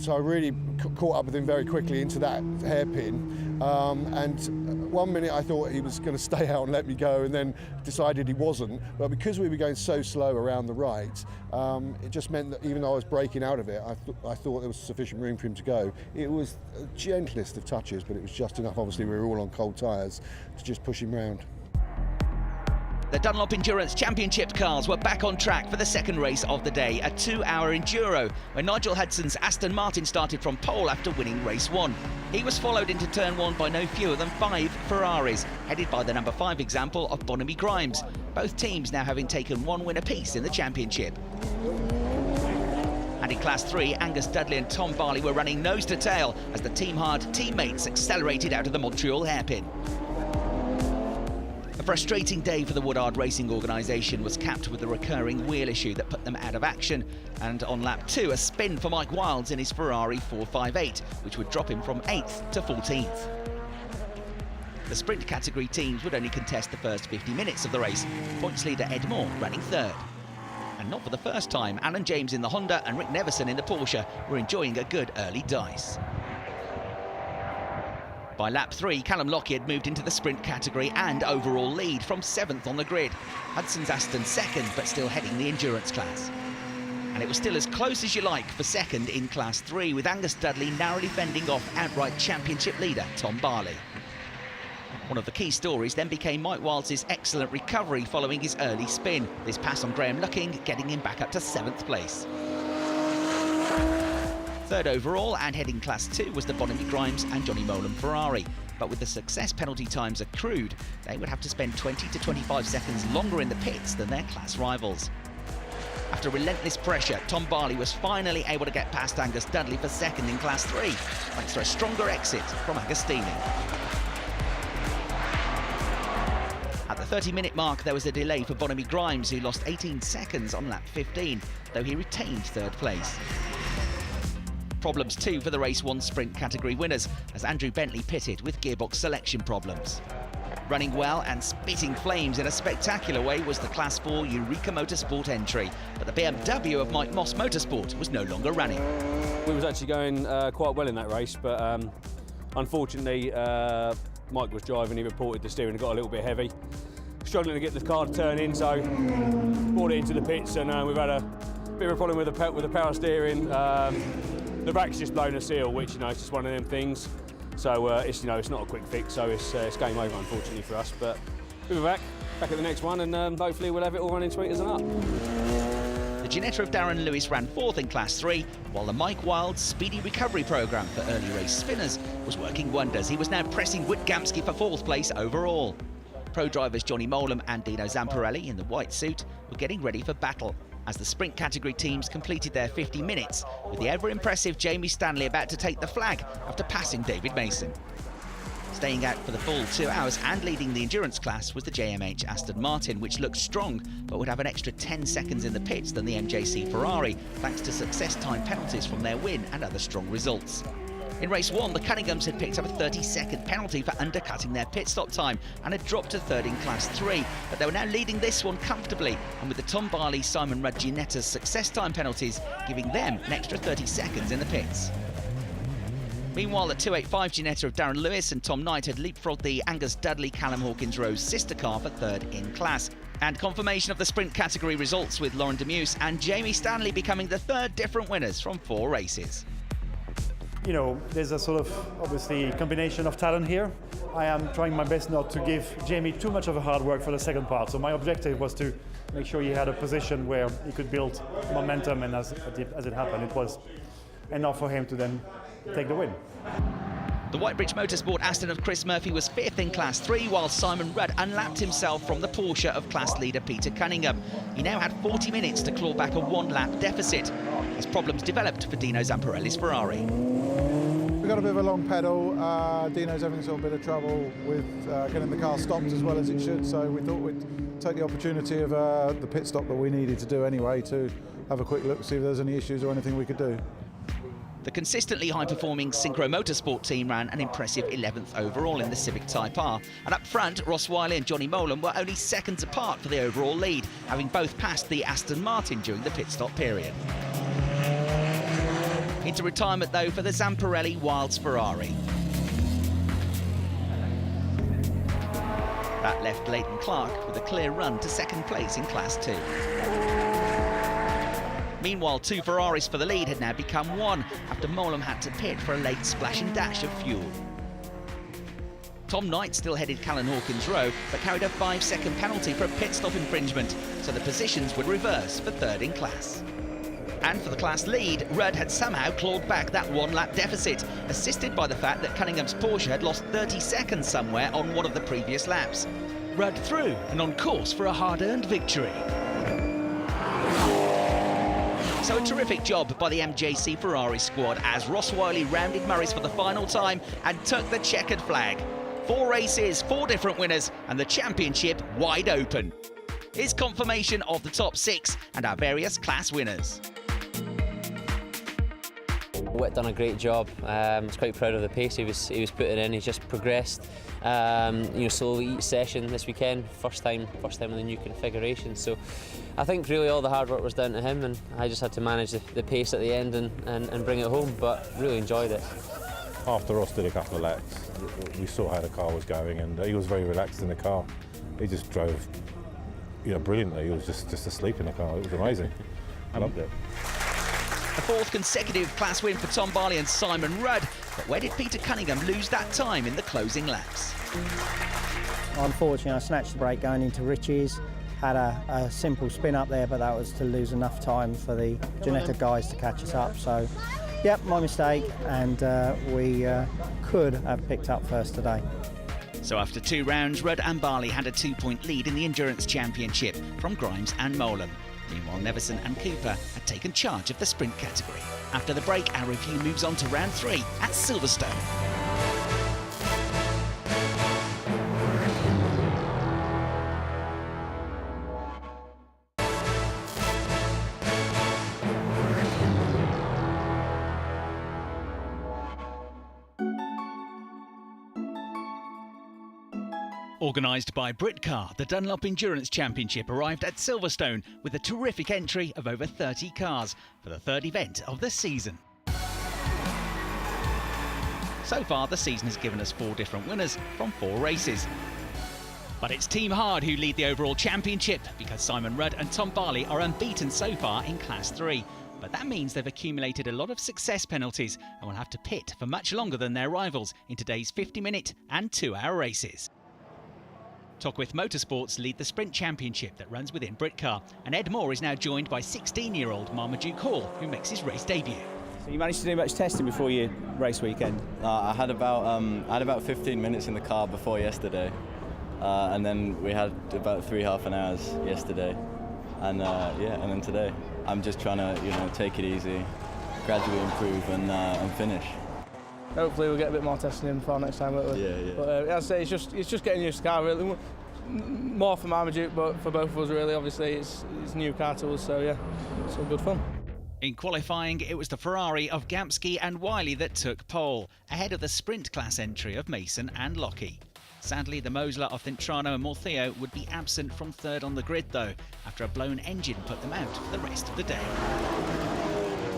so I really caught up with him very quickly into that hairpin. And 1 minute I thought he was going to stay out and let me go, and then decided he wasn't. But because we were going so slow around the right, it just meant that even though I was breaking out of it, I thought there was sufficient room for him to go. It was the gentlest of touches, but it was just enough. Obviously, we were all on cold tyres to just push him round. The Dunlop Endurance Championship cars were back on track for the 2nd race of the day, a 2-hour enduro, where Nigel Hudson's Aston Martin started from pole after winning race 1. He was followed into turn 1 by no fewer than 5 Ferraris, headed by the number 5 example of Bonamy Grimes, both teams now having taken 1 win apiece in the championship. And in Class 3, Angus Dudley and Tom Barley were running nose to tail as the Team Hard teammates accelerated out of the Montreal hairpin. A frustrating day for the Woodard Racing organisation was capped with the recurring wheel issue that put them out of action, and on lap 2 a spin for Mike Wilds in his Ferrari 458, which would drop him from 8th to 14th. The sprint category teams would only contest the first 50 minutes of the race, points leader Ed Moore running 3rd. And not for the first time, Alan James in the Honda and Rick Neverson in the Porsche were enjoying a good early dice. By lap 3, Callum Lockyer had moved into the sprint category and overall lead from 7th on the grid. Hudson's Aston 2nd, but still heading the endurance class. And it was still as close as you like for 2nd in Class 3, with Angus Dudley narrowly fending off outright championship leader Tom Barley. One of the key stories then became Mike Wilds' excellent recovery following his early spin. This pass on Graham Lucking getting him back up to 7th place. 3rd overall and heading Class 2 was the Bonamy Grimes and Johnny Mowlem Ferrari, but with the success penalty times accrued, they would have to spend 20 to 25 seconds longer in the pits than their class rivals. After relentless pressure, Tom Barley was finally able to get past Angus Dudley for 2nd in Class 3, thanks to a stronger exit from Agostini. At the 30-minute mark, there was a delay for Bonamy Grimes, who lost 18 seconds on lap 15, though he retained 3rd place. Problems too for the Race 1 sprint category winners, as Andrew Bentley pitted with gearbox selection problems. Running well and spitting flames in a spectacular way was the Class 4 Eureka Motorsport entry, but the BMW of Mike Moss Motorsport was no longer running. We was actually going quite well in that race, but unfortunately Mike was driving, he reported the steering had got a little bit heavy. Struggling to get the car to turn in, so brought it into the pits, and we've had a bit of a problem with the power steering. The brake's just blown a seal, which is just one of them things. So it's it's not a quick fix, so it's game over unfortunately for us. But we'll be back at the next one, and hopefully we'll have it all running sweet as an up. The Ginetta of Darren Lewis ran 4th in Class 3, while the Mike Wilde's speedy recovery programme for early race spinners was working wonders. He was now pressing Wittgamski for 4th place overall. Pro drivers Johnny Molam and Dino Zamparelli in the white suit were getting ready for battle as the sprint category teams completed their 50 minutes, with the ever-impressive Jamie Stanley about to take the flag after passing David Mason. Staying out for the full 2 hours and leading the endurance class was the JMH Aston Martin, which looked strong but would have an extra 10 seconds in the pits than the MJC Ferrari, thanks to success time penalties from their win and other strong results. In race 1, the Cunninghams had picked up a 30-second penalty for undercutting their pit stop time and had dropped to 3rd in Class 3, but they were now leading this one comfortably, and with the Tom Barley, Simon Rudd Ginetta's success time penalties giving them an extra 30 seconds in the pits. Meanwhile, the 285 Ginetta of Darren Lewis and Tom Knight had leapfrogged the Angus Dudley Callum Hawkins Rose sister car for 3rd in class. And confirmation of the sprint category results, with Lauren Demuse and Jamie Stanley becoming the 3rd different winners from 4 races. You know, there's a sort of obviously combination of talent here. I am trying my best not to give Jamie too much of a hard work for the second part. So my objective was to make sure he had a position where he could build momentum, and as it happened, it was enough for him to then take the win. The Whitebridge Motorsport Aston of Chris Murphy was 5th in Class 3, while Simon Rudd unlapped himself from the Porsche of class leader Peter Cunningham. He now had 40 minutes to claw back a 1-lap deficit. His problems developed for Dino Zamparelli's Ferrari. We've got a bit of a long pedal. Dino's having a bit of trouble with getting the car stopped as well as it should, so we thought we'd take the opportunity of the pit stop that we needed to do anyway to have a quick look, see if there's any issues or anything we could do. The consistently high-performing Synchro Motorsport team ran an impressive 11th overall in the Civic Type R, and up front, Ross Wiley and Johnny Molam were only seconds apart for the overall lead, having both passed the Aston Martin during the pit stop period. Into retirement, though, for the Zamparelli Wilds Ferrari. That left Leighton Clark with a clear run to 2nd place in Class 2. Meanwhile, 2 Ferraris for the lead had now become 1 after Molam had to pit for a late splash and dash of fuel. Tom Knight still headed Callan Hawkins Row, but carried a 5-second penalty for a pit stop infringement, so the positions would reverse for 3rd in class. And for the class lead, Rudd had somehow clawed back that 1-lap deficit, assisted by the fact that Cunningham's Porsche had lost 30 seconds somewhere on one of the previous laps. Rudd through and on course for a hard-earned victory. So a terrific job by the MJC Ferrari squad as Ross Wiley rounded Murray's for the final time and took the checkered flag. 4 races, 4 different winners, and the championship wide open. Here's confirmation of the top 6 and our various class winners. Witt done a great job. I was quite proud of the pace he was putting in. He's just progressed. Slowly each session this weekend. First time in the new configuration. So I think really all the hard work was down to him, and I just had to manage the pace at the end and bring it home. But really enjoyed it. After Ross did a couple of laps, we saw how the car was going, and he was very relaxed in the car. He just drove, brilliantly. He was just asleep in the car. It was amazing. I loved it. A 4th consecutive class win for Tom Barley and Simon Rudd, but where did Peter Cunningham lose that time in the closing laps? Unfortunately, I snatched the brake going into Richie's, had a simple spin up there, but that was to lose enough time for the Ginetta guys to catch us up. So, yep, my mistake, and we could have picked up first today. So after 2 rounds, Rudd and Barley had a 2-point lead in the Endurance Championship from Grimes and Molam. Meanwhile, Neverson and Cooper had taken charge of the sprint category. After the break, our review moves on to round 3 at Silverstone. Organised by Britcar, the Dunlop Endurance Championship arrived at Silverstone with a terrific entry of over 30 cars for the 3rd event of the season. So far, the season has given us 4 different winners from 4 races. But it's Team Hard who lead the overall championship because Simon Rudd and Tom Barley are unbeaten so far in Class 3. But that means they've accumulated a lot of success penalties and will have to pit for much longer than their rivals in today's 50-minute and 2-hour races. Tockwith Motorsports lead the Sprint Championship that runs within Britcar, and Ed Moore is now joined by 16-year-old Marmaduke Hall, who makes his race debut. So you managed to do much testing before your race weekend? I had about 15 minutes in the car before yesterday, and then we had about 3.5 hours yesterday, and and then today. I'm just trying to take it easy, gradually improve, and finish. Hopefully we'll get a bit more testing in for next time, won't we? Yeah. But as I say, it's just getting used to the car really. More for Marmaduke, but for both of us really. Obviously, it's new car to us, so yeah, it's all good fun. In qualifying, it was the Ferrari of Gamsky and Wiley that took pole, ahead of the sprint class entry of Mason and Lockie. Sadly, the Mosler of Thintrano and Mortheo would be absent from third on the grid though, after a blown engine put them out for the rest of the day.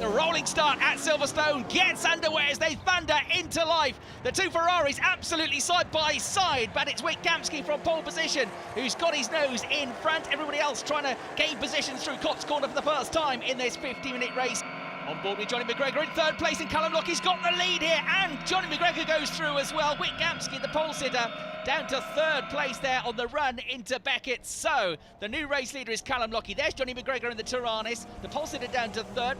The rolling start at Silverstone gets underway as they thunder into life. The 2 Ferraris absolutely side by side, but it's Wick Gamsky from pole position who's got his nose in front. Everybody else trying to gain positions through Cops Corner for the first time in this 50-minute race. On board with Johnny McGregor in third place, and Callum Lockie's got the lead here, and Johnny McGregor goes through as well. Wick Gamsky, the pole sitter, down to third place there on the run into Beckett. So the new race leader is Callum Lockie. There's Johnny McGregor in the Tyrrell, the pole sitter down to third.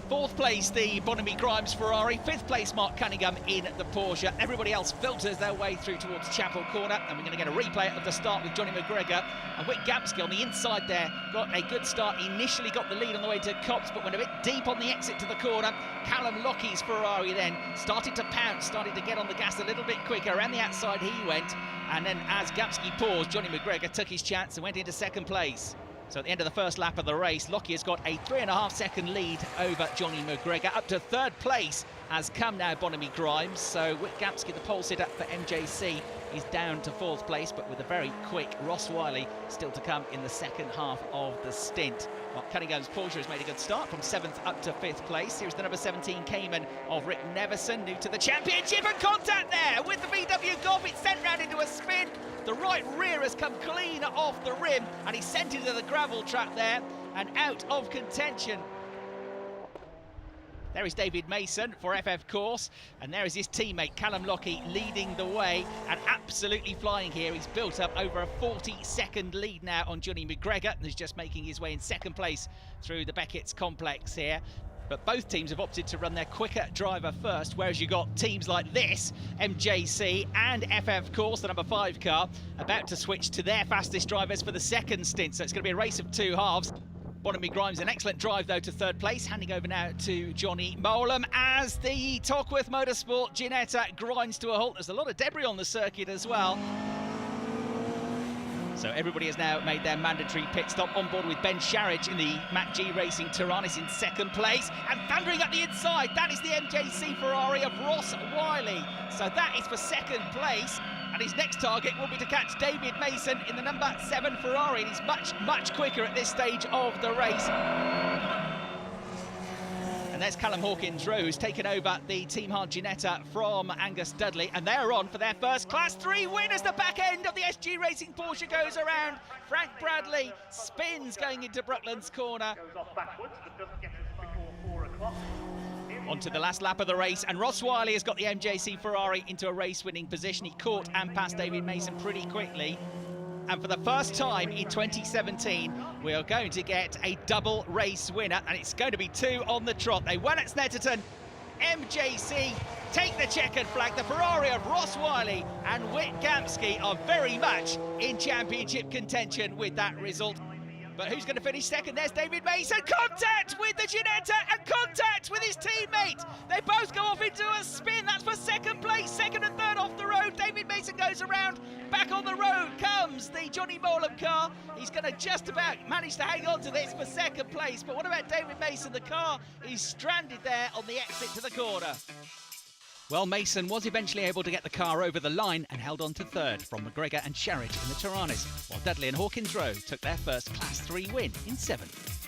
Fourth place, the Bonamy Grimes Ferrari. Fifth place, Mark Cunningham in the Porsche. Everybody else filters their way through towards Chapel Corner, and we're going to get a replay of the start with Johnny McGregor. And Wick Gamsky on the inside there got a good start. Initially got the lead on the way to Copse, but went a bit deep on the exit to the corner. Callum Lockie's Ferrari then started to pounce, started to get on the gas a little bit quicker. Around the outside he went, and then as Gamsky paused, Johnny McGregor took his chance and went into second place. So at the end of the first lap of the race, Lockie has got a 3.5 second lead over Johnny McGregor. Up to third place has come now Bonamy Grimes. So Wick Gamsky, the pole sitter for MJC, is down to fourth place, but with a very quick Ross Wiley still to come in the second half of the stint. Mark Cunningham's Porsche has made a good start from 7th up to 5th place. Here's the number 17 Cayman of Rick Neverson, new to the championship, and contact there with the VW Golf. It's sent round into a spin. The right rear has come clean off the rim, and he's sent into the gravel trap there and out of contention. There is David Mason for FF Course, and there is his teammate Callum Lockie leading the way and absolutely flying here. He's built up over a 40-second lead now on Johnny McGregor, and he's just making his way in second place through the Beckett's complex here. But both teams have opted to run their quicker driver first, whereas you got teams like this, MJC and FF Course, the number 5 car, about to switch to their fastest drivers for the second stint. So it's going to be a race of 2 halves. Bonamy Grimes, an excellent drive though to third place, handing over now to Johnny Molam as the Tockwith Motorsport Ginetta grinds to a halt. There's a lot of debris on the circuit as well. So everybody has now made their mandatory pit stop. On board with Ben Sharridge in the Mac G Racing Tyrrell in second place. And thundering up the inside, that is the MJC Ferrari of Ross Wiley. So that is for second place. And his next target will be to catch David Mason in the number 7 Ferrari. And he's much quicker at this stage of the race. And there's Callum Hawkins-Rowe, who's taken over the Team Hard Ginetta from Angus Dudley, and they're on for their first Class 3 win as the back end of the SG Racing Porsche goes around. Frank Bradley spins going into Brooklands corner. Onto the last lap of the race, and Ross Wiley has got the MJC Ferrari into a race-winning position. He caught and passed David Mason pretty quickly. And for the first time in 2017, we are going to get a double race winner, and it's going to be 2 on the trot. They won at Snetterton. MJC take the checkered flag. The Ferrari of Ross Wiley and Wick Gamsky are very much in championship contention with that result. But who's going to finish second? There's David Mason. Contact with the Ginetta and contact with his teammate. They both go off into a spin. That's for second place. Second and third off the road. David Mason goes around. Back on the road comes the Johnny Molam car. He's going to just about manage to hang on to this for second place. But what about David Mason? The car is stranded there on the exit to the corner. Well, Mason was eventually able to get the car over the line and held on to third from McGregor and Sharridge in the Tyrrell, while Dudley and Hawkins-Rowe took their first Class 3 win in 7th.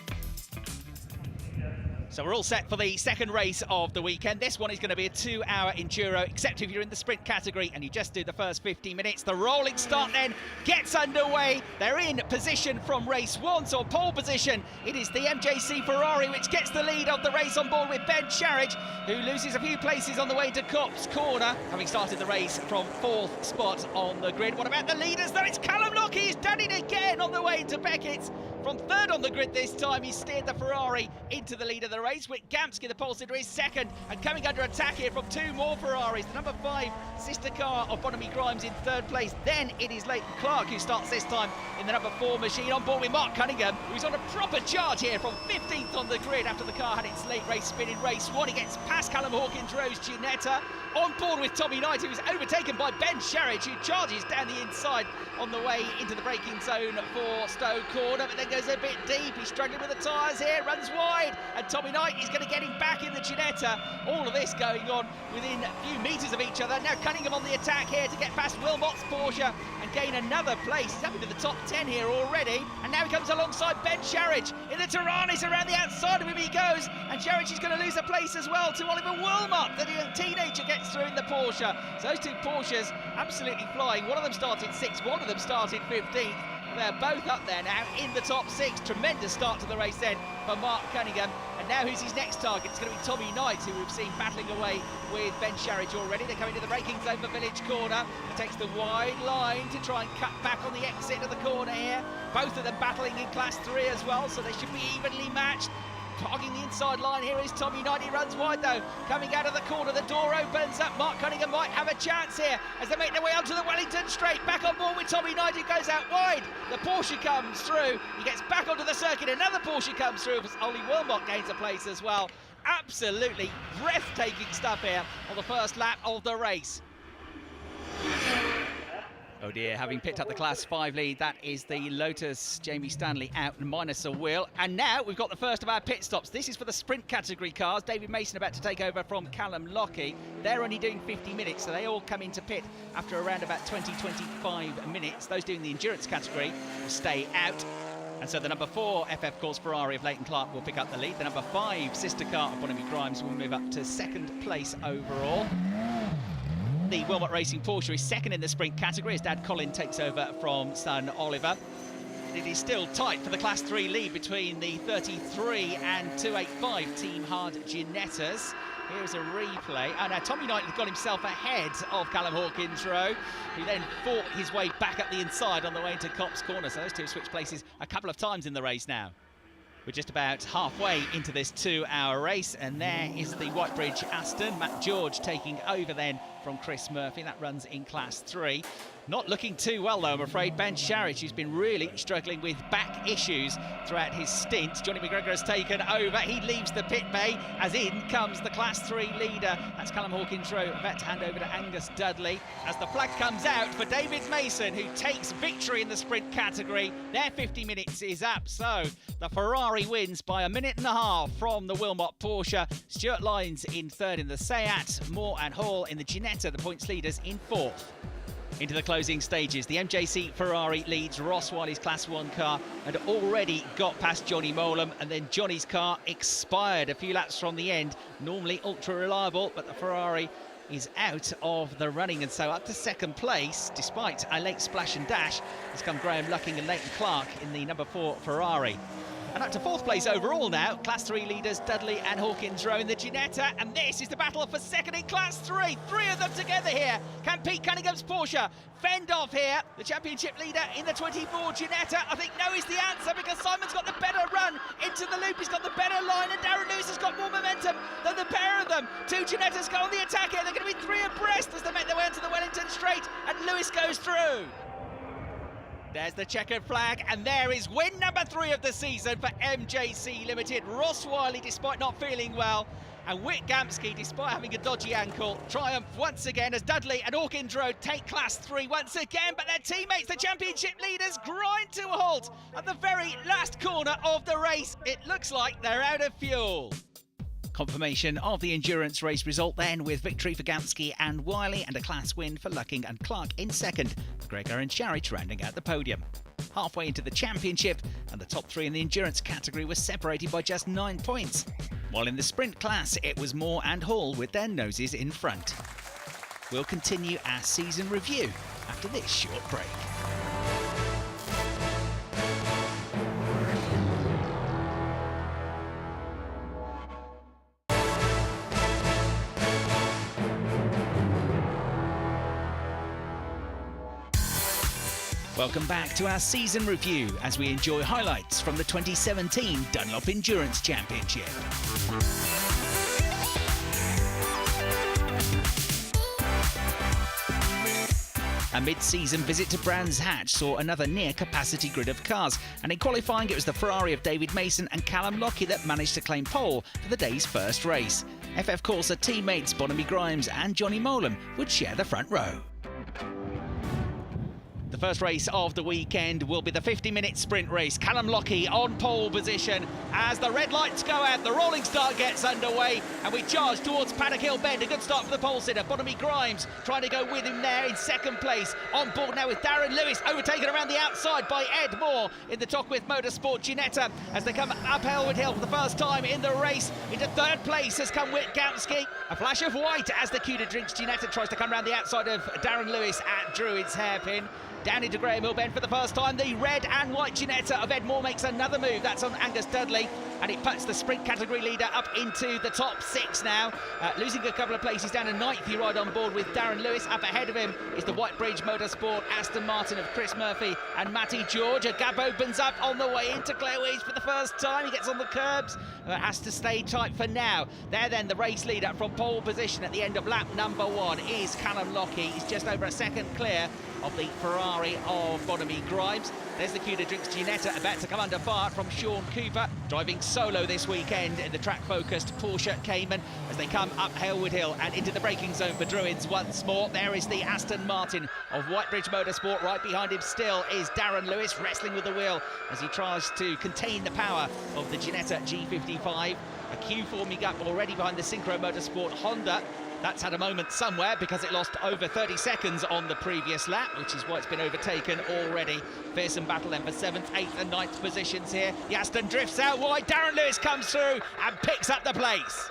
So So we're all set for the second race of the weekend. This one is going to be a 2-hour enduro, except if you're in the sprint category and you just do the first 50 minutes. The rolling start then gets underway. They're in position from race 1, so pole position. It is the MJC Ferrari which gets the lead of the race, on board with Ben Sharridge, who loses a few places on the way to Copse Corner, having started the race from 4th spot on the grid. What about the leaders though? It's Callum Lockie, he's done it again on the way to Beckett. From 3rd on the grid this time, he steered the Ferrari into the lead of the race. Wick Gamsky, the pole sitter, is 2nd, and coming under attack here from 2 more Ferraris. The number 5 sister car of Bonamy Grimes in 3rd place. Then it is Leighton Clark who starts this time in the number 4 machine, on board with Mark Cunningham, who's on a proper charge here from 15th on the grid after the car had its late race spin in race 1. He gets past Callum Hawkins, Rose Ginetta, on board with Tommy Knight, who is overtaken by Ben Sharridge, who charges down the inside on the way into the braking zone for Stowe Corner, but then goes a bit deep. He's struggling with the tyres here, runs wide, and Tommy Knight is going to get him back in the Ginetta. All of this going on within a few metres of each other. Now Cunningham on the attack here to get past Wilmot's Porsche and gain another place. He's up into the top 10 here already, and now he comes alongside Ben Sharridge in the Tyrannis. Around the outside of him he goes, and Sharridge is going to lose a place as well to Oliver Wilmot. The teenager gets through in the Porsche. So those two Porsches absolutely flying. One of them started 6th, one of them started 15th. They're both up there now in the top 6. Tremendous start to the race then for Mark Cunningham. And now who's his next target? It's going to be Tommy Knight, who we've seen battling away with Ben Sharridge already. They're coming to the braking zone for Village Corner. He takes the wide line to try and cut back on the exit of the corner here. Both of them battling in Class 3 as well, so they should be evenly matched. Hogging the inside line here is Tommy Knight. He runs wide though. Coming out of the corner, the door opens up. Mark Cunningham might have a chance here as they make their way onto the Wellington Straight. Back on board with Tommy Knight, who goes out wide. The Porsche comes through. He gets back onto the circuit. Another Porsche comes through. Ollie Wilmot gains a place as well. Absolutely breathtaking stuff here on the first lap of the race. Oh dear, having picked up the Class 5 lead, that is the Lotus Jamie Stanley out minus a wheel. And now we've got the first of our pit stops. This is for the sprint category cars. David Mason about to take over from Callum Lockie. They're only doing 50 minutes, so they all come into pit after around about 20-25 minutes. Those doing the endurance category will stay out. And so the number 4 FF Course Ferrari of Leighton Clark will pick up the lead. The number 5 sister car of Bonamy Grimes will move up to 2nd place overall. The Wilmot Racing Porsche is 2nd in the sprint category as Dad Colin takes over from son Oliver. It is still tight for the Class 3 lead between the 33 and 285 Team Hard Ginettas. Here's a replay, and Tommy Knight got himself ahead of Callum Hawkins Rowe, who then fought his way back up the inside on the way into Copse Corner. So those two have switched places a couple of times in the race now. We're just about halfway into this 2-hour race, and there is the Whitebridge Aston. Matt George taking over then from Chris Murphy. That runs in Class 3. Not looking too well, though, I'm afraid. Ben Sharridge, who's been really struggling with back issues throughout his stint. Johnny McGregor has taken over. He leaves the pit bay as in comes the Class 3 leader. That's Callum Hawkins Rowe, about to hand over to Angus Dudley. As the flag comes out for David Mason, who takes victory in the sprint category. Their 50 minutes is up, so the Ferrari wins by 1.5 minutes from the Wilmot Porsche. Stuart Lyons in 3rd in the Seat. Moore and Hall in the Ginetta, the points leaders, in 4th. Into the closing stages, the MJC Ferrari leads Ross Wiley's Class 1 car and already got past Johnny Molam, and then Johnny's car expired a few laps from the end. Normally ultra reliable, but the Ferrari is out of the running, and so up to 2nd place, despite a late splash and dash, has come Graham Lucking and Leighton Clark in the number 4 Ferrari. And up to 4th place overall now, Class 3 leaders Dudley and Hawkins Rowe in the Ginetta, and this is the battle for 2nd in Class 3. 3 of them together here. Can Pete Cunningham's Porsche fend off here? The championship leader in the 24 Ginetta, I think no is the answer, because Simon's got the better run into the loop. He's got the better line, and Darren Lewis has got more momentum than the pair of them. 2 Ginettas go on the attack here. They're going to be 3 abreast as they make their way onto the Wellington Straight, and Lewis goes through. There's the checkered flag, and there is win number 3 of the season for MJC Limited. Ross Wiley, despite not feeling well, and Wick Gamsky, despite having a dodgy ankle, triumph once again as Dudley and Hawkins Road take Class 3 once again, but their teammates, the championship leaders, grind to a halt at the very last corner of the race. It looks like they're out of fuel. Confirmation of the endurance race result then, with victory for Gamsky and Wiley and a class win for Lucking and Clark in 2nd. Gregor and Sharridge rounding out the podium. halfway into the championship, and the top 3 in the endurance category were separated by just 9 points. While in the sprint class, it was Moore and Hall with their noses in front. We'll continue our season review after this short break. Welcome back to our season review as we enjoy highlights from the 2017 Dunlop Endurance Championship. A mid-season visit to Brands Hatch saw another near-capacity grid of cars, and in qualifying it was the Ferrari of David Mason and Callum Lockie that managed to claim pole for the day's first race. FF Corsa teammates Bonamy Grimes and Johnny Molan would share the front row. The first race of the weekend will be the 50-minute sprint race. Callum Lockie on pole position as the red lights go out, the rolling start gets underway, and we charge towards Paddock Hill Bend. A good start for the pole sitter. Bonamy Grimes trying to go with him there in second place. On board now with Darren Lewis, overtaken around the outside by Ed Moore in the Tockwith Motorsport Ginetta as they come up Elwood Hill for the first time in the race. Into third place has come Witkowski. A flash of white as the Cuda Drinks Ginetta tries to come around the outside of Darren Lewis at Druid's Hairpin. Down into Graham Hill Bend for the first time. The red and white Ginetta of Ed Moore makes another move. That's on Angus Dudley, and it puts the sprint category leader up into the top 6 now. Losing a couple of places down to 9th, he ride on board with Darren Lewis. Up ahead of him is the Whitebridge Motorsport Aston Martin of Chris Murphy and Matty George. A gap opens up on the way into Clairweeds for the first time. He gets on the curbs, has to stay tight for now. There then, the race leader from pole position at the end of lap number 1 is Callum Lockie. He's just over a second clear of the Ferrari of Bonamy Grimes. There's the Cuda Drinks Ginetta about to come under fire from Sean Cooper, driving solo this weekend in the track-focused Porsche Cayman as they come up Elwood Hill and into the braking zone for Druids once more. There is the Aston Martin of Whitebridge Motorsport. Right behind him still is Darren Lewis, wrestling with the wheel as he tries to contain the power of the Ginetta G55. A queue forming up already behind the Synchro Motorsport Honda. That's had a moment somewhere because it lost over 30 seconds on the previous lap, which is why it's been overtaken already. Fearsome battle then for 7th, 8th and 9th positions here. The Aston drifts out wide. Darren Lewis comes through and picks up the place.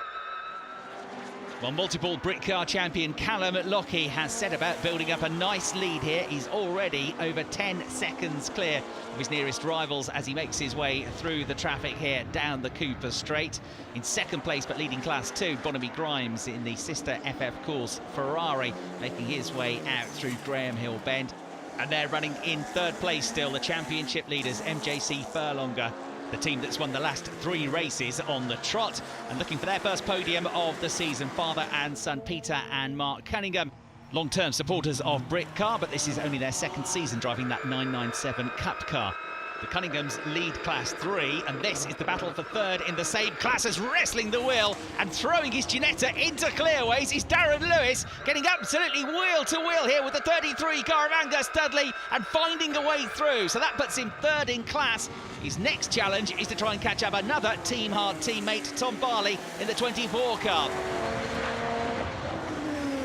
Well, multiple Britcar champion Callum Lockie has set about building up a nice lead here. He's already over 10 seconds clear of his nearest rivals as he makes his way through the traffic here down the Cooper Straight. In second place, but leading Class 2, Bonamy Grimes in the sister FF Course Ferrari, making his way out through Graham Hill Bend. And they're running in third place still, the championship leaders, MJC Furlonger, the team that's won the last 3 races on the trot, and looking for their first podium of the season, father and son Peter and Mark Cunningham. Long-term supporters of Britcar, but this is only their second season driving that 997 Cup car. The Cunninghams lead Class 3, and this is the battle for third in the same class as wrestling the wheel and throwing his Ginetta into clearways is Darren Lewis, getting absolutely wheel to wheel here with the 33 car of Angus Dudley and finding a way through. So that puts him third in class. His next challenge is to try and catch up another Team Hard teammate, Tom Barley, in the 24 car.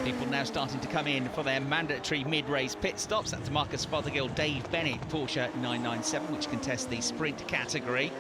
People now starting to come in for their mandatory mid-race pit stops. That's Marcus Fothergill, Dave Bennett, Porsche 997, which contests the sprint category.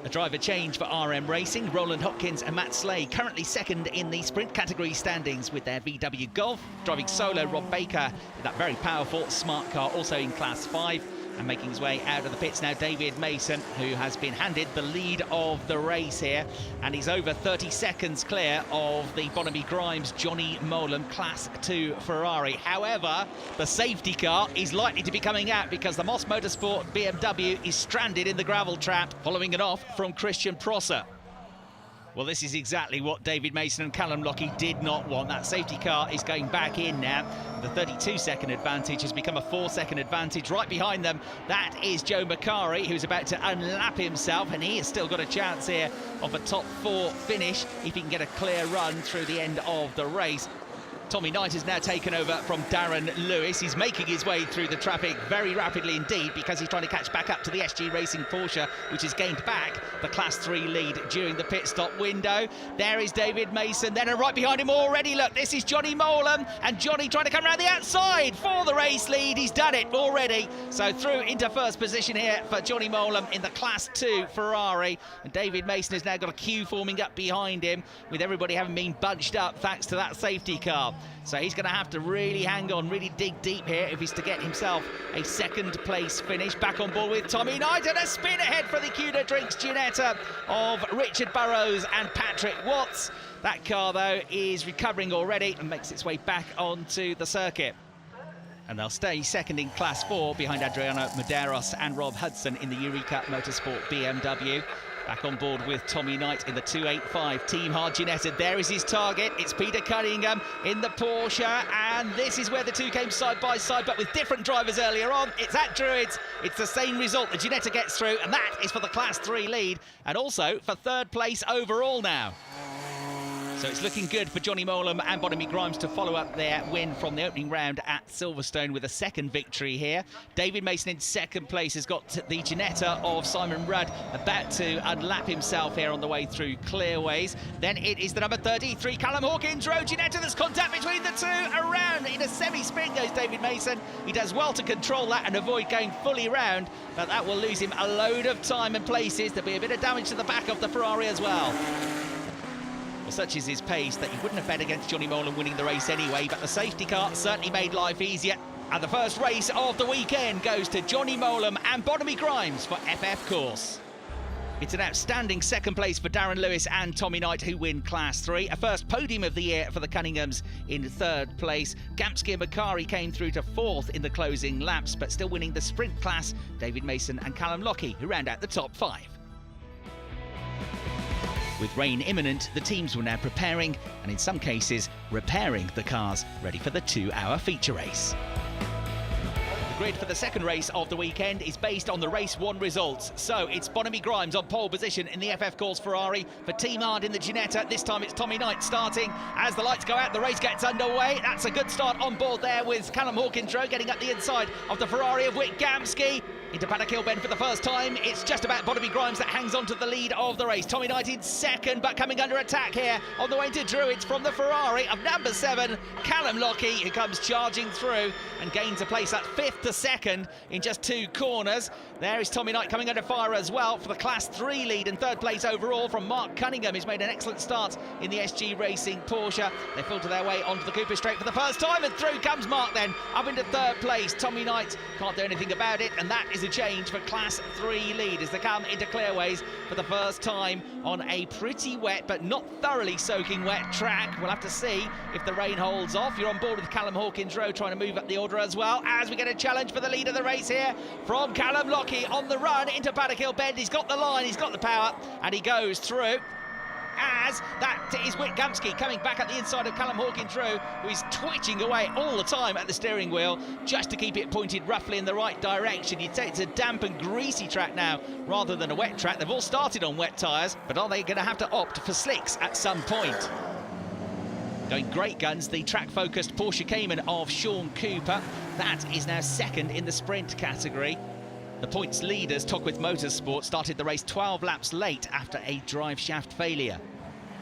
A driver change for RM Racing, Roland Hopkins and Matt Slay, currently second in the sprint category standings with their VW Golf. Driving solo, Rob Baker, with that very powerful smart car, also in Class 5. And making his way out of the pits now, David Mason, who has been handed the lead of the race here, and he's over 30 seconds clear of the Bonamy Grimes Johnny Molan Class 2 Ferrari. However, the safety car is likely to be coming out because the Moss Motorsport BMW is stranded in the gravel trap following it off from Christian Prosser. Well, this is exactly what David Mason and Callum Lockie did not want. That safety car is going back in now. The 32-second advantage has become a 4-second advantage. Right behind them, that is Joe Macari, who's about to unlap himself, and he has still got a chance here of a top 4 finish if he can get a clear run through the end of the race. Tommy Knight has now taken over from Darren Lewis. He's making his way through the traffic very rapidly indeed, because he's trying to catch back up to the SG Racing Porsche, which has gained back the Class 3 lead during the pit stop window. There is David Mason, then, and right behind him already, look, this is Johnny Molam, and Johnny trying to come around the outside for the race lead. He's done it already. So through into first position here for Johnny Molam in the Class 2 Ferrari, and David Mason has now got a queue forming up behind him, with everybody having been bunched up thanks to that safety car. So he's going to have to really hang on, really dig deep here if he's to get himself a second place finish. Back on board with Tommy Knight, and a spin ahead for the Cuda Drinks Ginetta of Richard Burrows and Patrick Watts. That car, though, is recovering already and makes its way back onto the circuit. And they'll stay second in Class 4 behind Adriano Medeiros and Rob Hudson in the Eureka Motorsport BMW. Back on board with Tommy Knight in the 285 Team Hard Ginetta. There is his target. It's Peter Cunningham in the Porsche, and this is where the two came side by side, but with different drivers earlier on. It's at Druids. It's the same result. The Ginetta gets through, and that is for the Class 3 lead, and also for third place overall now. So it's looking good for Johnny Molam and Bonamy Grimes to follow up their win from the opening round at Silverstone with a second victory here. David Mason in second place has got the Ginetta of Simon Rudd about to unlap himself here on the way through Clearways. Then it is the number 33, Callum Hawkins Road Ginetta. There's contact between the two. Around in a semi-sprint goes David Mason. He does well to control that and avoid going fully round, but that will lose him a load of time and places. There'll be a bit of damage to the back of the Ferrari as well. Well, such is his pace that you wouldn't have bet against Johnny Molam winning the race anyway, but the safety car certainly made life easier. And the first race of the weekend goes to Johnny Molam and Bonamy Grimes for FF Course. It's an outstanding second place for Darren Lewis and Tommy Knight, who win Class 3. A first podium of the year for the Cunninghams in third place. Gamsky and Macari came through to fourth in the closing laps, but still winning the sprint class, David Mason and Callum Lockie, who round out the top 5. With rain imminent, the teams were now preparing, and in some cases, repairing the cars, ready for the 2-hour feature race. The grid for the second race of the weekend is based on the race 1 results. So it's Bonamy Grimes on pole position in the FF Course Ferrari for Team Hard in the Ginetta. This time it's Tommy Knight starting. As the lights go out, the race gets underway. That's a good start on board there with Callum Hawkins getting up the inside of the Ferrari of Wick Gamsky. Into Paddock Hill Bend for the first time. It's just about Bonamy Grimes that hangs on to the lead of the race. Tommy Knight in second, but coming under attack here on the way to Druids from the Ferrari of number 7, Callum Lockie, who comes charging through and gains a place at 5th to 2nd in just 2 corners. There is Tommy Knight coming under fire as well for the Class 3 lead and 3rd place overall from Mark Cunningham, who's made an excellent start in the SG Racing Porsche. They filter their way onto the Cooper Straight for the first time, and through comes Mark then, up into 3rd place. Tommy Knight can't do anything about it, and that is a change for Class 3 lead as they come into Clearways for the first time on a pretty wet but not thoroughly soaking wet track. We'll have to see if the rain holds off. You're on board with Callum Hawkins Rowe trying to move up the order as well, as we get a challenge for the lead of the race here from Callum Lockie on the run into Paddock Hill Bend. He's got the line, he's got the power, and he goes through. As that is Wick Gamsky coming back at the inside of Callum Hawkins Rowe, who is twitching away all the time at the steering wheel just to keep it pointed roughly in the right direction. You'd say it's a damp and greasy track now rather than a wet track. They've all started on wet tyres, but are they going to have to opt for slicks at some point? Going great guns, the track-focused Porsche Cayman of Sean Cooper. That is now second in the sprint category. The points leaders, Tockwith Motorsport, started the race 12 laps late after a drive shaft failure.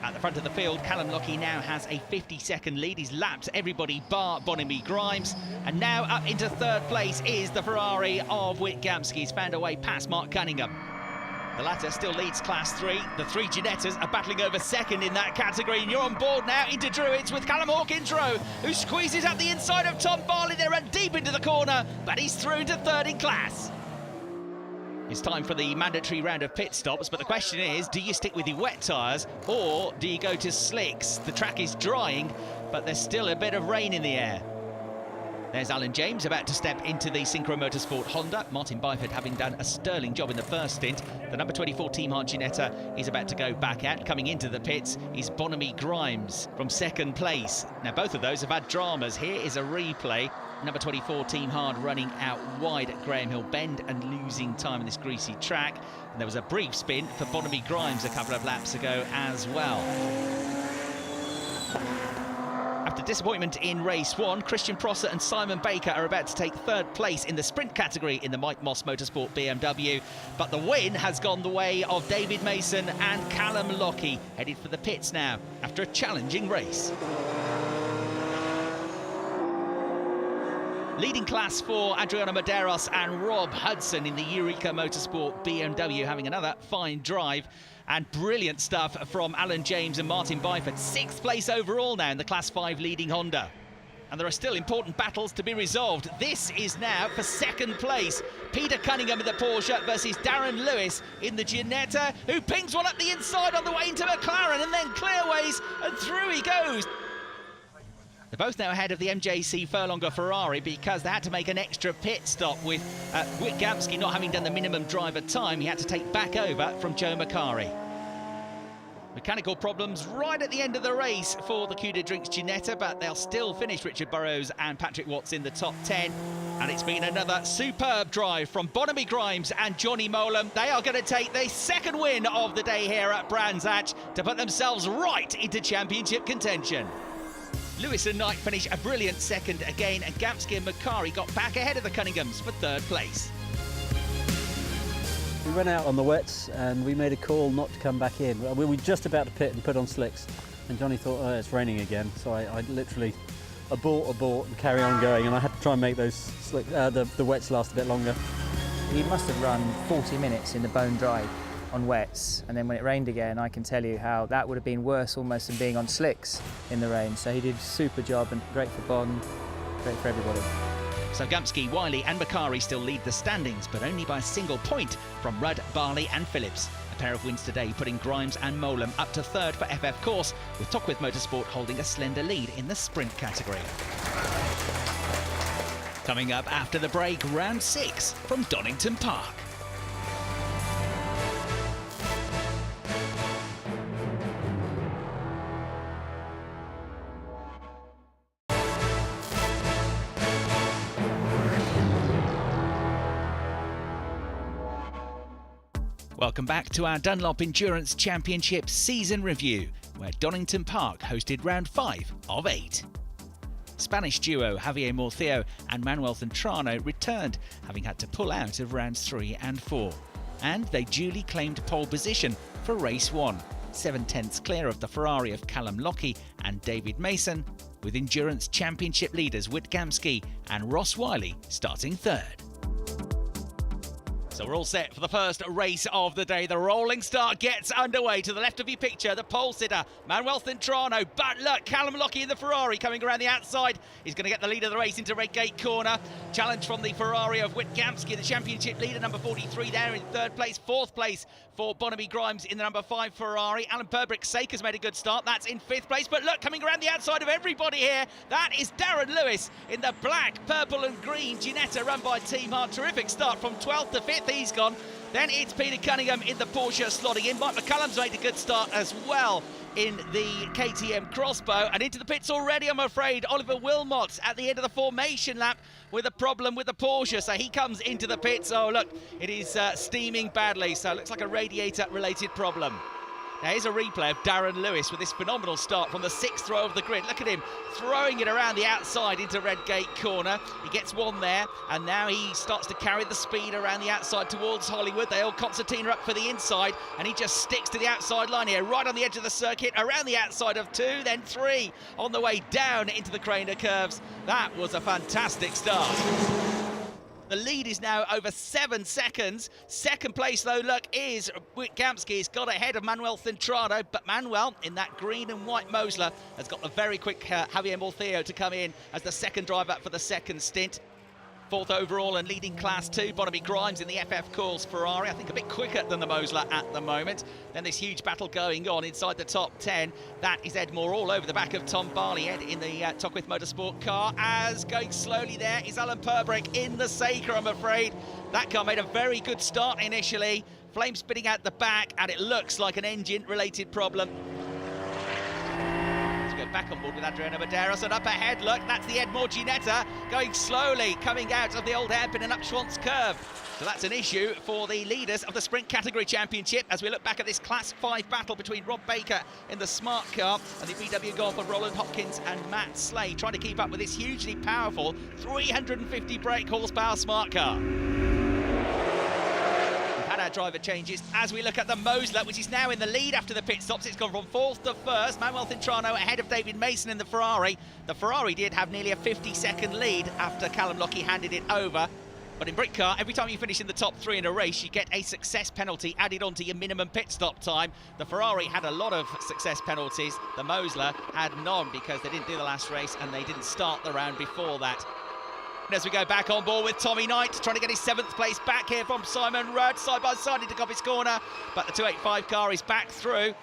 At the front of the field, Callum Lockie now has a 50-second lead. He's lapped everybody bar Bonamy Grimes. And now up into 3rd place is the Ferrari of Wick Gamsky. He's found a way past Mark Cunningham. The latter still leads Class 3. The 3 Ginettas are battling over 2nd in that category. And you're on board now into Druids with Callum Hawkins Rowe, who squeezes up the inside of Tom Barley. They run deep into the corner, but he's through to 3rd in class. It's time for the mandatory round of pit stops, but the question is, do you stick with your wet tyres or do you go to slicks? The track is drying, but there's still a bit of rain in the air. There's Alan James about to step into the Synchro Motorsport Honda. Martin Byford having done a sterling job in the first stint. The number 24 Team Hard Ginetta is about to go back out. Coming into the pits is Bonamy Grimes from 2nd place. Now, both of those have had dramas. Here is a replay. Number 24 Team Hard running out wide at Graham Hill Bend and losing time on this greasy track. And there was a brief spin for Bonamy Grimes a couple of laps ago as well. After disappointment in race 1. Christian Prosser and Simon Baker are about to take 3rd place in the sprint category in the Mike Moss Motorsport BMW. But the win has gone the way of David Mason and Callum Lockie, headed for the pits now after a challenging race. Leading class for Adriano Medeiros and Rob Hudson in the Eureka Motorsport BMW, having another fine drive. And brilliant stuff from Alan James and Martin Byford. 6th place overall now in the Class 5 leading Honda. And there are still important battles to be resolved. This is now for 2nd place. Peter Cunningham in the Porsche versus Darren Lewis in the Ginetta, who pings one up the inside on the way into McLaren and then clearways, and through he goes. They're both now ahead of the MJC Furlonger Ferrari because they had to make an extra pit stop with Witgamski not having done the minimum driver time. He had to take back over from Joe Macari. Mechanical problems right at the end of the race for the Coup de Drinks Ginetta, but they'll still finish Richard Burrows and Patrick Watts in the top 10. And it's been another superb drive from Bonamy Grimes and Johnny Molam. They are going to take the 2nd win of the day here at Brands Hatch to put themselves right into championship contention. Lewis and Knight finish a brilliant 2nd again, and Gamsky and Macari got back ahead of the Cunninghams for 3rd place. We went out on the wets and we made a call not to come back in. We were just about to pit and put on slicks, and Johnny thought, oh, it's raining again, so I literally abort and carry on going, and I had to try and make those the wets last a bit longer. He must have run 40 minutes in the bone dry on wets, and then when it rained again, I can tell you how that would have been worse almost than being on slicks in the rain. So he did a super job, and great for Bond, great for everybody. So Gamsky, Wiley and Macari still lead the standings, but only by a single point from Rudd, Barley and Phillips. A pair of wins today putting Grimes and Molam up to 3rd for FF Course, with Tockwith Motorsport holding a slender lead in the sprint category. Coming up after the break, round 6 from Donington Park. Welcome back to our Dunlop Endurance Championship season review, where Donington Park hosted round 5 of 8. Spanish duo Javier Morcillo and Manuel Centrano returned, having had to pull out of rounds 3 and 4. And they duly claimed pole position for race 1, 7/10 clear of the Ferrari of Callum Lockie and David Mason, with Endurance Championship leaders Witgamski and Ross Wiley starting 3rd. So we're all set for the first race of the day. The rolling start gets underway. To the left of your picture, the pole sitter, Manuel Centrano. But look, Callum Lockie in the Ferrari coming around the outside. He's going to get the lead of the race into Redgate Corner. Challenge from the Ferrari of Witgamski, the championship leader, number 43 there in 3rd place. 4th place for Bonamy Grimes in the number 5 Ferrari. Alan Perbrick Saker's made a good start. That's in 5th place. But look, coming around the outside of everybody here, that is Darren Lewis in the black, purple and green Ginetta run by Team Hart. Terrific start from 12th to 5th. He's gone. Then it's Peter Cunningham in the Porsche slotting in. Mike McCullum's made a good start as well in the KTM Crossbow. And into the pits already, I'm afraid, Oliver Wilmot at the end of the formation lap with a problem with the Porsche. So he comes into the pits. Oh, look, it is steaming badly. So it looks like a radiator-related problem. Now here's a replay of Darren Lewis with this phenomenal start from the 6th row of the grid. Look at him throwing it around the outside into Redgate Corner. He gets one there, and now he starts to carry the speed around the outside towards Hollywood. They all concertina up for the inside, and he just sticks to the outside line here, right on the edge of the circuit, around the outside of 2, then 3, on the way down into the Craner curves. That was a fantastic start. The lead is now over 7 seconds. 2nd place, though, look, is Witgamski. He's got ahead of Manuel Centrano, but Manuel, in that green and white Mosler, has got the very quick Javier Morcillo to come in as the 2nd driver for the 2nd stint. 4th overall and leading Class 2, Bonamy Grimes in the FF Course Ferrari. I think a bit quicker than the Mosler at the moment. Then this huge battle going on inside the top 10. That is Ed Moore all over the back of Tom Barley. Ed in the Tockwith Motorsport car. As going slowly there is Alan Perbrick in the Saker, I'm afraid. That car made a very good start initially. Flame spitting out the back, and it looks like an engine-related problem. back on board with Adriano Medeiros, and up ahead, look, that's the Edmore Ginetta going slowly, coming out of the old hairpin and up Schwantz curve. So that's an issue for the leaders of the Sprint Category Championship as we look back at this Class 5 battle between Rob Baker in the Smart Car and the VW Golf of Roland Hopkins and Matt Slay, trying to keep up with this hugely powerful 350 brake horsepower Smart Car. Our driver changes as we look at the Mosler, which is now in the lead after the pit stops. It's gone from 4th to 1st. Manuel Cintrano ahead of David Mason in the Ferrari. The Ferrari did have nearly a 50-second lead after Callum Lockie handed it over. But in Britcar, every time you finish in the top 3 in a race, you get a success penalty added onto your minimum pit stop time. The Ferrari had a lot of success penalties. The Mosler had none because they didn't do the last race and they didn't start the round before that. As we go back on board with Tommy Knight, trying to get his 7th place back here from Simon Rudd, side by side into Coppice Corner, but the 285 car is back through.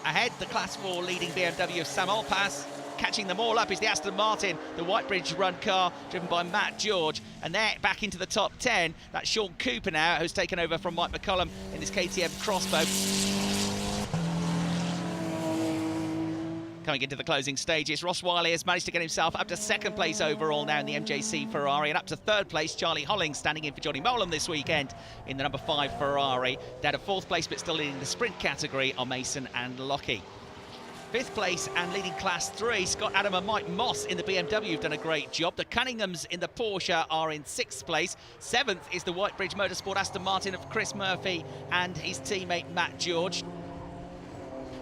Ahead, the Class 4 leading BMW of Sam Alpas. Catching them all up is the Aston Martin, the Whitebridge run car, driven by Matt George, and they're back into the top 10. That's Sean Cooper now, who's taken over from Mike McCullum in this KTM Crossbow. Coming into the closing stages, Ross Wiley has managed to get himself up to 2nd place overall now in the MJC Ferrari, and up to 3rd place, Charlie Holling standing in for Johnny Molan this weekend in the number 5 Ferrari. They had a 4th place but still leading the sprint category are Mason and Lockie. 5th place and leading Class 3, Scott Adam and Mike Moss in the BMW have done a great job. The Cunninghams in the Porsche are in 6th place. 7th is the Whitebridge Motorsport Aston Martin of Chris Murphy and his teammate Matt George.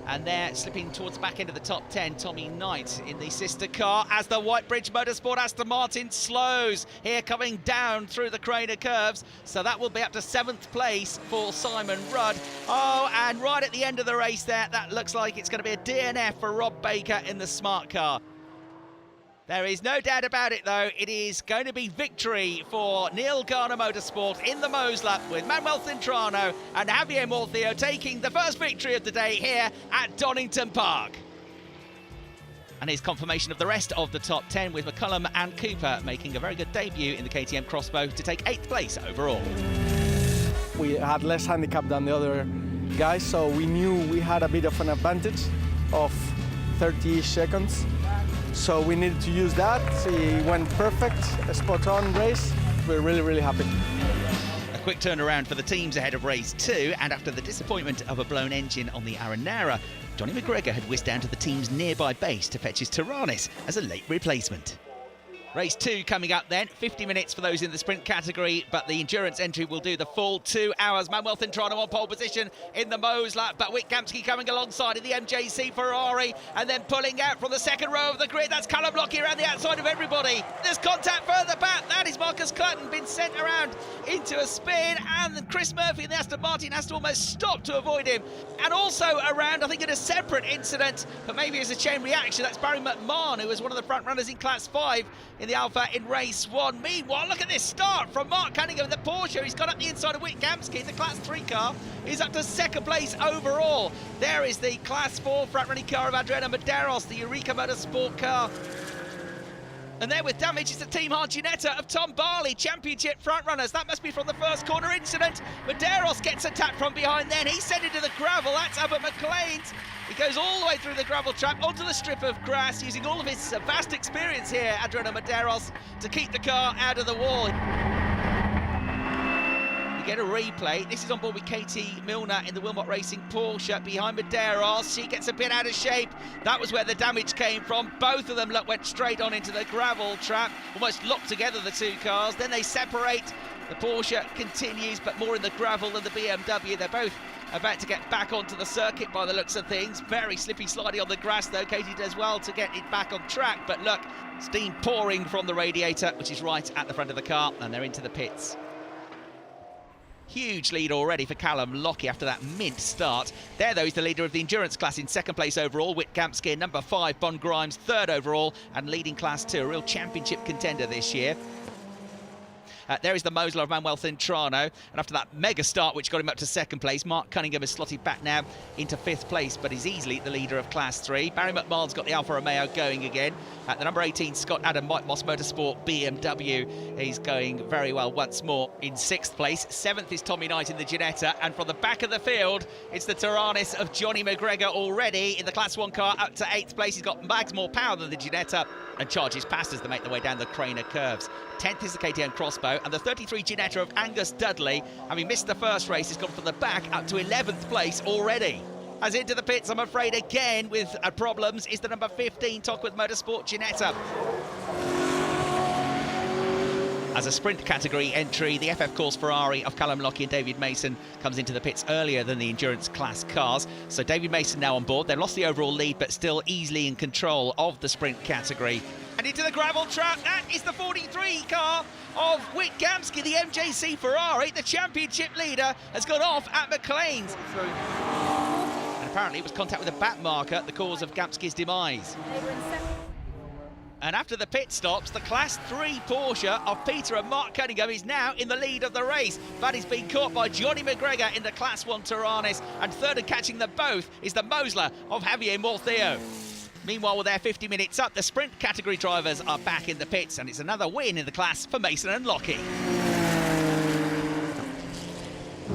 And they're slipping towards the back end of the top 10. Tommy Knight in the sister car as the Whitebridge Motorsport Aston Martin slows here, coming down through the Craner curves. So that will be up to 7th place for Simon Rudd. Oh, and right at the end of the race there, that looks like it's going to be a DNF for Rob Baker in the Smart Car. There is no doubt about it, though. It is going to be victory for Neil Garner Motorsport in the Mosler, with Manuel Cintrano and Javier Morthio taking the first victory of the day here at Donington Park. And here's confirmation of the rest of the top 10, with McCullum and Cooper making a very good debut in the KTM Crossbow to take 8th place overall. We had less handicap than the other guys, so we knew we had a bit of an advantage of 30 seconds. So we needed to use that. It went perfect, a spot-on race. We're really, really happy. A quick turnaround for the teams ahead of race 2, and after the disappointment of a blown engine on the Aranara, Johnny McGregor had whisked down to the team's nearby base to fetch his Taranis as a late replacement. Race 2 coming up then, 50 minutes for those in the sprint category, but the endurance entry will do the full 2 hours. Manuel Cintrano on pole position in the Mosler, but Wittkamski coming alongside in the MJC Ferrari, and then pulling out from the 2nd row of the grid. That's Callum Lockie around the outside of everybody. There's contact further back. That is Marcus Clutton, been sent around into a spin, and Chris Murphy in the Aston Martin has to almost stop to avoid him. And also around, I think in a separate incident, but maybe as a chain reaction, that's Barry McMahon, who was one of the front runners in Class 5 in the Alpha in race 1. Meanwhile, look at this start from Mark Cunningham in the Porsche. He's got up the inside of Wittkamski. The Class 3 car is up to 2nd place overall. There is the Class 4 front-running car of Adriano Medeiros, the Eureka Motorsport car. And there with damage is the Team Hard Ginetta of Tom Barley, championship front runners. That must be from the first corner incident. Medeiros gets attacked from behind then. He's sent into the gravel. That's Albert McLean's. He goes all the way through the gravel trap onto the strip of grass, using all of his vast experience here, Adriano Medeiros, to keep the car out of the wall. We get a replay. This is on board with Katie Milner in the Wilmot Racing Porsche behind Medeiros. She gets a bit out of shape. That was where the damage came from. Both of them went straight on into the gravel trap, almost locked together, the two cars. Then they separate. The Porsche continues, but more in the gravel than the BMW. They're both about to get back onto the circuit by the looks of things. Very slippy, slidey on the grass, though. Katie does well to get it back on track, but look, steam pouring from the radiator, which is right at the front of the car, and they're into the pits. Huge lead already for Callum Lockie after that mint start. There, though, is the leader of the endurance class in 2nd place overall. Wittkamski in number 5, Bon Grimes 3rd overall, and leading Class 2, a real championship contender this year. There is the Mosler of Manuel Cintrano, and after that mega start which got him up to second place, Mark Cunningham has slotted back now into 5th place, but is easily the leader of Class 3. Barry McMahon's got the Alfa Romeo going again. The number 18, Scott Adam, Mike Moss Motorsport BMW, is going very well once more in 6th place. 7th is Tommy Knight in the Ginetta, and from the back of the field, it's the Taranis of Johnny McGregor already in the Class 1 car up to 8th place. He's got bags more power than the Ginetta and charges past as they make their way down the Craner curves. 10th is the KTM Crossbow, and the 33 Ginetta of Angus Dudley, having missed the first race, has gone from the back up to 11th place already. As into the pits, I'm afraid, again with problems, is the number 15 Tockworth Motorsport Ginetta. As a sprint category entry, the FF Course Ferrari of Callum Lockie and David Mason comes into the pits earlier than the endurance class cars. So David Mason now on board. They've lost the overall lead, but still easily in control of the sprint category. And into the gravel trap, that is the 43 car of Whit Gamsky, the MJC Ferrari. The championship leader has gone off at McLean's. And apparently it was contact with a back marker, the cause of Gamsky's demise. And after the pit stops, the Class 3 Porsche of Peter and Mark Cunningham is now in the lead of the race. But he's been caught by Johnny McGregor in the Class 1 Taranis. And third and catching them both is the Mosler of Javier Morcillo. Meanwhile, with their 50 minutes up, the sprint category drivers are back in the pits. And it's another win in the class for Mason and Lockie.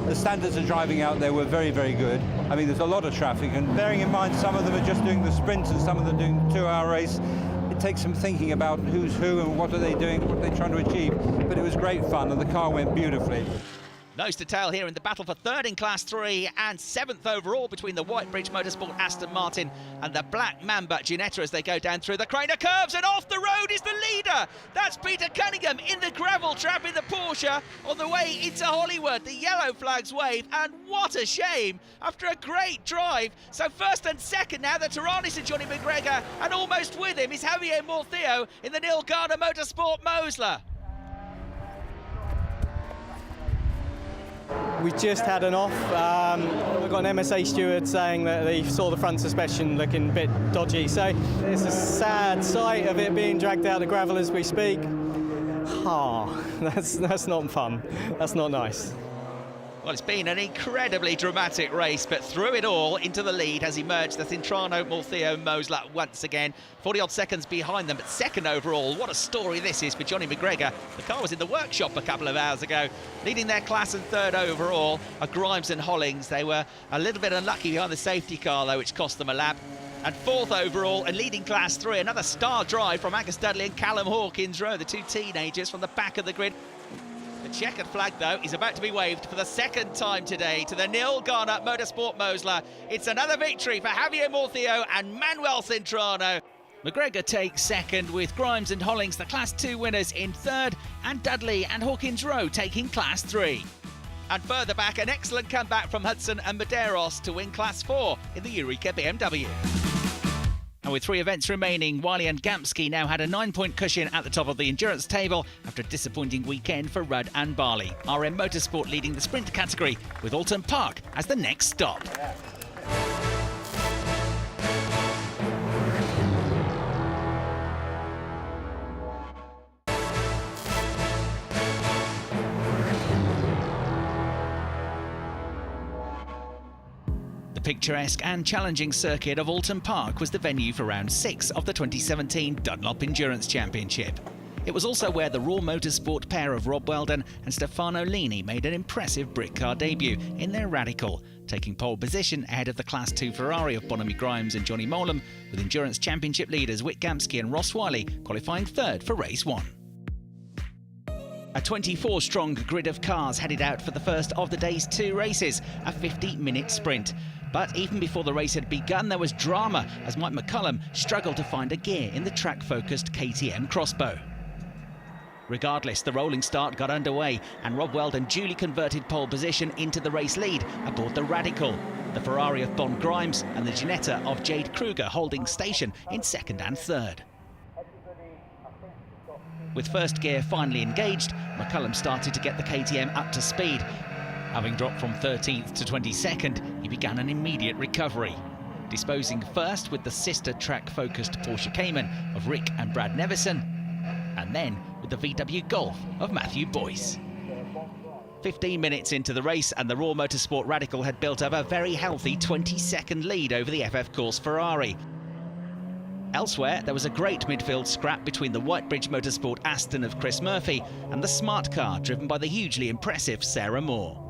The standards of driving out there were very, very good. I mean, there's a lot of traffic. And bearing in mind, some of them are just doing the sprint and some of them doing the 2-hour race. It takes some thinking about who's who and what are they doing, what are they trying to achieve. But it was great fun and the car went beautifully. Nose to tail here in the battle for third in Class 3 and 7th overall between the Whitebridge Motorsport Aston Martin and the Black Mamba Ginetta as they go down through the Craner curves, and off the road is the leader. That's Peter Cunningham in the gravel trap in the Porsche on the way into Hollywood. The yellow flags wave, and what a shame after a great drive. So first and second now, the Taranis and Johnny McGregor, and almost with him is Javier Morcillo in the Neil Garner Motorsport Mosler. We just had an off. We've got an MSA steward saying that they saw the front suspension looking a bit dodgy. So it's a sad sight of it being dragged out of gravel as we speak. That's not fun. That's not nice. Well, it's been an incredibly dramatic race, but through it all, into the lead has emerged the Cintrano Morcillo Mosler once again. 40-odd seconds behind them, but second overall. What a story this is for Johnny McGregor. The car was in the workshop a couple of hours ago. Leading their class and third overall are Grimes and Hollings. They were a little bit unlucky behind the safety car, though, which cost them a lap. And fourth overall, and leading Class 3, another star drive from Angus Dudley and Callum Hawkins Rowe, the two teenagers from the back of the grid. The checkered flag, though, is about to be waved for the second time today to the Neil Garner Motorsport Mosler. It's another victory for Javier Morcillo and Manuel Cintrano. McGregor takes second, with Grimes and Hollings the Class 2 winners in third, and Dudley and Hawkins Rowe taking Class 3. And further back, an excellent comeback from Hudson and Medeiros to win Class 4 in the Eureka BMW. And with 3 events remaining, Wiley and Gamsky now had a 9-point cushion at the top of the endurance table after a disappointing weekend for Rudd and Barley. RM Motorsport leading the sprint category with Oulton Park as the next stop. The picturesque and challenging circuit of Oulton Park was the venue for round 6 of the 2017 Dunlop Endurance Championship. It was also where the Raw Motorsport pair of Rob Weldon and Stefano Lini made an impressive Britcar debut in their Radical, taking pole position ahead of the Class 2 Ferrari of Bonamy Grimes and Johnny Molam, with Endurance Championship leaders Whit Gamsky and Ross Wiley qualifying third for race 1. A 24-strong grid of cars headed out for the first of the day's 2 races, a 50-minute sprint. But even before the race had begun, there was drama as Mike McCullum struggled to find a gear in the track-focused KTM Crossbow. Regardless, the rolling start got underway, and Rob Weldon duly converted pole position into the race lead aboard the Radical, the Ferrari of Bon Grimes and the Ginetta of Jade Kruger holding station in second and third. With first gear finally engaged, McCullum started to get the KTM up to speed. Having dropped from 13th to 22nd, he began an immediate recovery, disposing first with the sister track-focused Porsche Cayman of Rick and Brad Nevison, and then with with the VW Golf of Matthew Boyce. 15 minutes into the race and the Raw Motorsport Radical had built up a very healthy 20-second lead over the FF Course Ferrari. Elsewhere, there was a great midfield scrap between the Whitebridge Motorsport Aston of Chris Murphy and the Smart car driven by the hugely impressive Sarah Moore.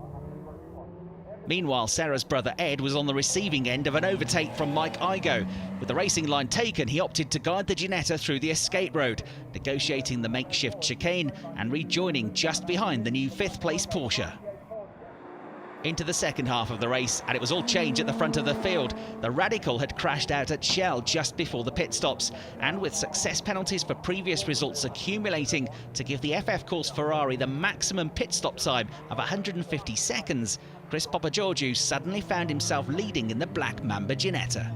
Meanwhile, Sarah's brother Ed was on the receiving end of an overtake from Mike Igoe. With the racing line taken, he opted to guide the Ginetta through the escape road, negotiating the makeshift chicane and rejoining just behind the new 5th place Porsche. Into the second half of the race, and it was all change at the front of the field. The Radical had crashed out at Shell just before the pit stops, and with success penalties for previous results accumulating to give the FF Course Ferrari the maximum pit stop time of 150 seconds, Chris Papageorgiou suddenly found himself leading in the Black Mamba Ginetta.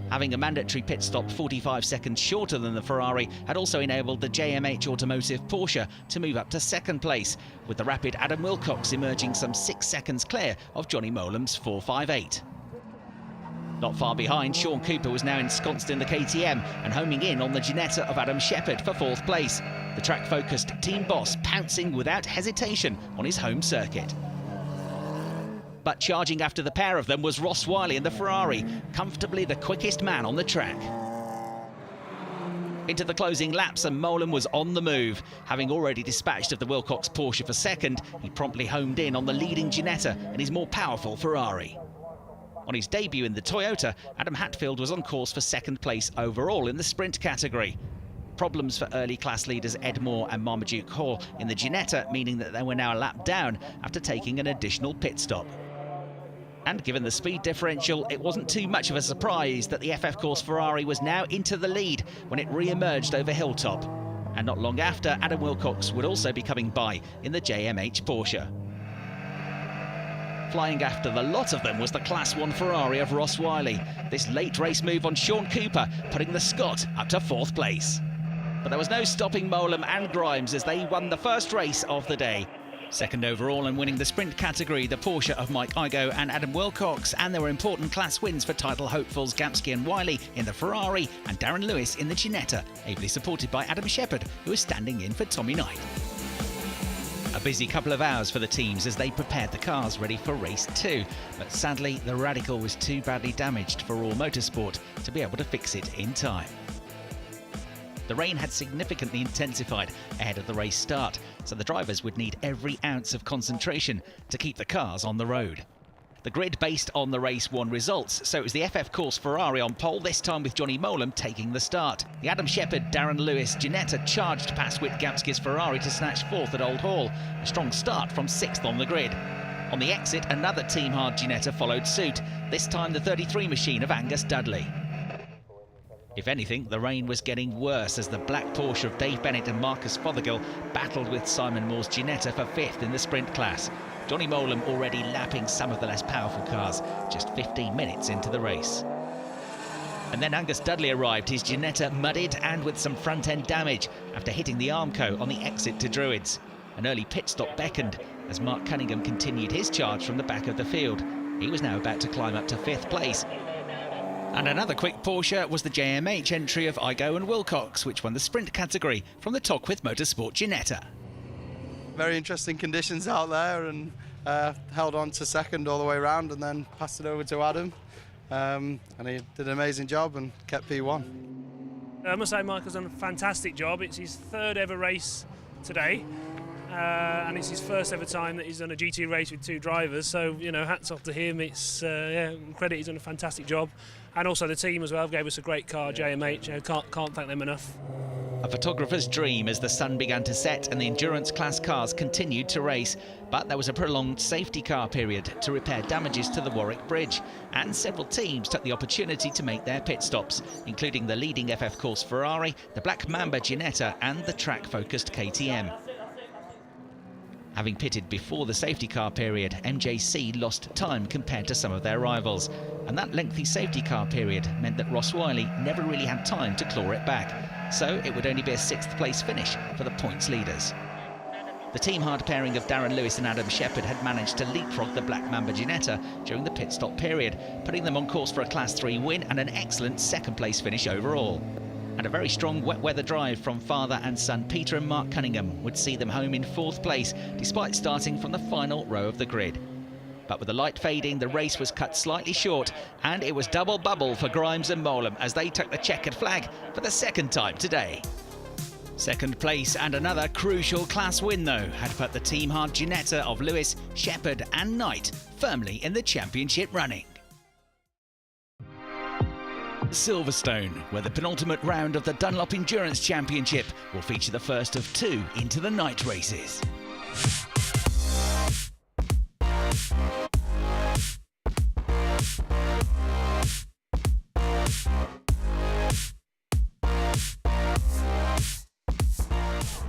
Having a mandatory pit stop 45 seconds shorter than the Ferrari had also enabled the JMH Automotive Porsche to move up to 2nd place, with the rapid Adam Wilcox emerging some 6 seconds clear of Johnny Molam's 458. Not far behind, Sean Cooper was now ensconced in the KTM and homing in on the Ginetta of Adam Shepherd for 4th place, the track-focused team boss pouncing without hesitation on his home circuit. But charging after the pair of them was Ross Wiley in the Ferrari, comfortably the quickest man on the track. Into the closing laps and Molan was on the move. Having already dispatched of the Wilcox Porsche for 2nd, he promptly homed in on the leading Ginetta and his more powerful Ferrari. On his debut in the Toyota, Adam Hatfield was on course for 2nd place overall in the sprint category. Problems for early class leaders Ed Moore and Marmaduke Hall in the Ginetta, meaning that they were now a lap down after taking an additional pit stop. And given the speed differential, it wasn't too much of a surprise that the FF Course Ferrari was now into the lead when it re-emerged over Hilltop. And not long after, Adam Wilcox would also be coming by in the JMH Porsche. Flying after the lot of them was the Class 1 Ferrari of Ross Wiley. This late race move on Sean Cooper, putting the Scot up to 4th place. But there was no stopping Molam and Grimes as they won the first race of the day. 2nd overall and winning the sprint category, the Porsche of Mike Igoe and Adam Wilcox, and there were important class wins for title hopefuls Gamsky and Wiley in the Ferrari and Darren Lewis in the Ginetta, ably supported by Adam Shepherd, who was standing in for Tommy Knight. A busy couple of hours for the teams as they prepared the cars ready for race 2, but sadly the Radical was too badly damaged for Raw Motorsport to be able to fix it in time. The rain had significantly intensified ahead of the race start, so the drivers would need every ounce of concentration to keep the cars on the road. The grid based on the race 1 results, so it was the FF Course Ferrari on pole, this time with Johnny Molam taking the start. The Adam Shepherd, Darren Lewis Ginetta charged past Whit Gamsky's Ferrari to snatch 4th at Old Hall, a strong start from 6th on the grid. On the exit, another Team Hard Ginetta followed suit, this time the 33 machine of Angus Dudley. If anything, the rain was getting worse as the black Porsche of Dave Bennett and Marcus Fothergill battled with Simon Moore's Ginetta for 5th in the sprint class. Johnny Molam already lapping some of the less powerful cars, just 15 minutes into the race. And then Angus Dudley arrived, his Ginetta muddied and with some front-end damage after hitting the Armco on the exit to Druids. An early pit stop beckoned as Mark Cunningham continued his charge from the back of the field. He was now about to climb up to 5th place. And another quick Porsche was the JMH entry of Igoe and Wilcox, which won the sprint category from the Tockwith Motorsport Ginetta. Very interesting conditions out there, and held on to 2nd all the way around and then passed it over to Adam. And he did an amazing job and kept P1. I must say Michael's done a fantastic job. It's his 3rd ever race today. And it's his 1st ever time that he's done a GT race with 2 drivers, so you know, hats off to him. It's credit, he's done a fantastic job, and also the team as well gave us a great car. JMH, can't thank them enough. A photographer's dream as the sun began to set and the endurance class cars continued to race, but there was a prolonged safety car period to repair damages to the Warwick Bridge, and several teams took the opportunity to make their pit stops, including the leading FF Course Ferrari, the Black Mamba Ginetta and the track-focused KTM. Having pitted before the safety car period, MJC lost time compared to some of their rivals, and that lengthy safety car period meant that Ross Wiley never really had time to claw it back, so it would only be a 6th place finish for the points leaders. The team hard pairing of Darren Lewis and Adam Shepherd had managed to leapfrog the Black Mamba Ginetta during the pit stop period, putting them on course for a Class 3 win and an excellent 2nd place finish overall. And a very strong wet weather drive from father and son Peter and Mark Cunningham would see them home in 4th place, despite starting from the final row of the grid. But with the light fading, the race was cut slightly short, and it was double bubble for Grimes and Molam as they took the checkered flag for the 2nd time today. 2nd place and another crucial class win, though, had put the Team Hard Ginetta of Lewis, Shepherd and Knight firmly in the championship running. Silverstone, where the penultimate round of the Dunlop Endurance Championship will feature the first of 2 into the night races.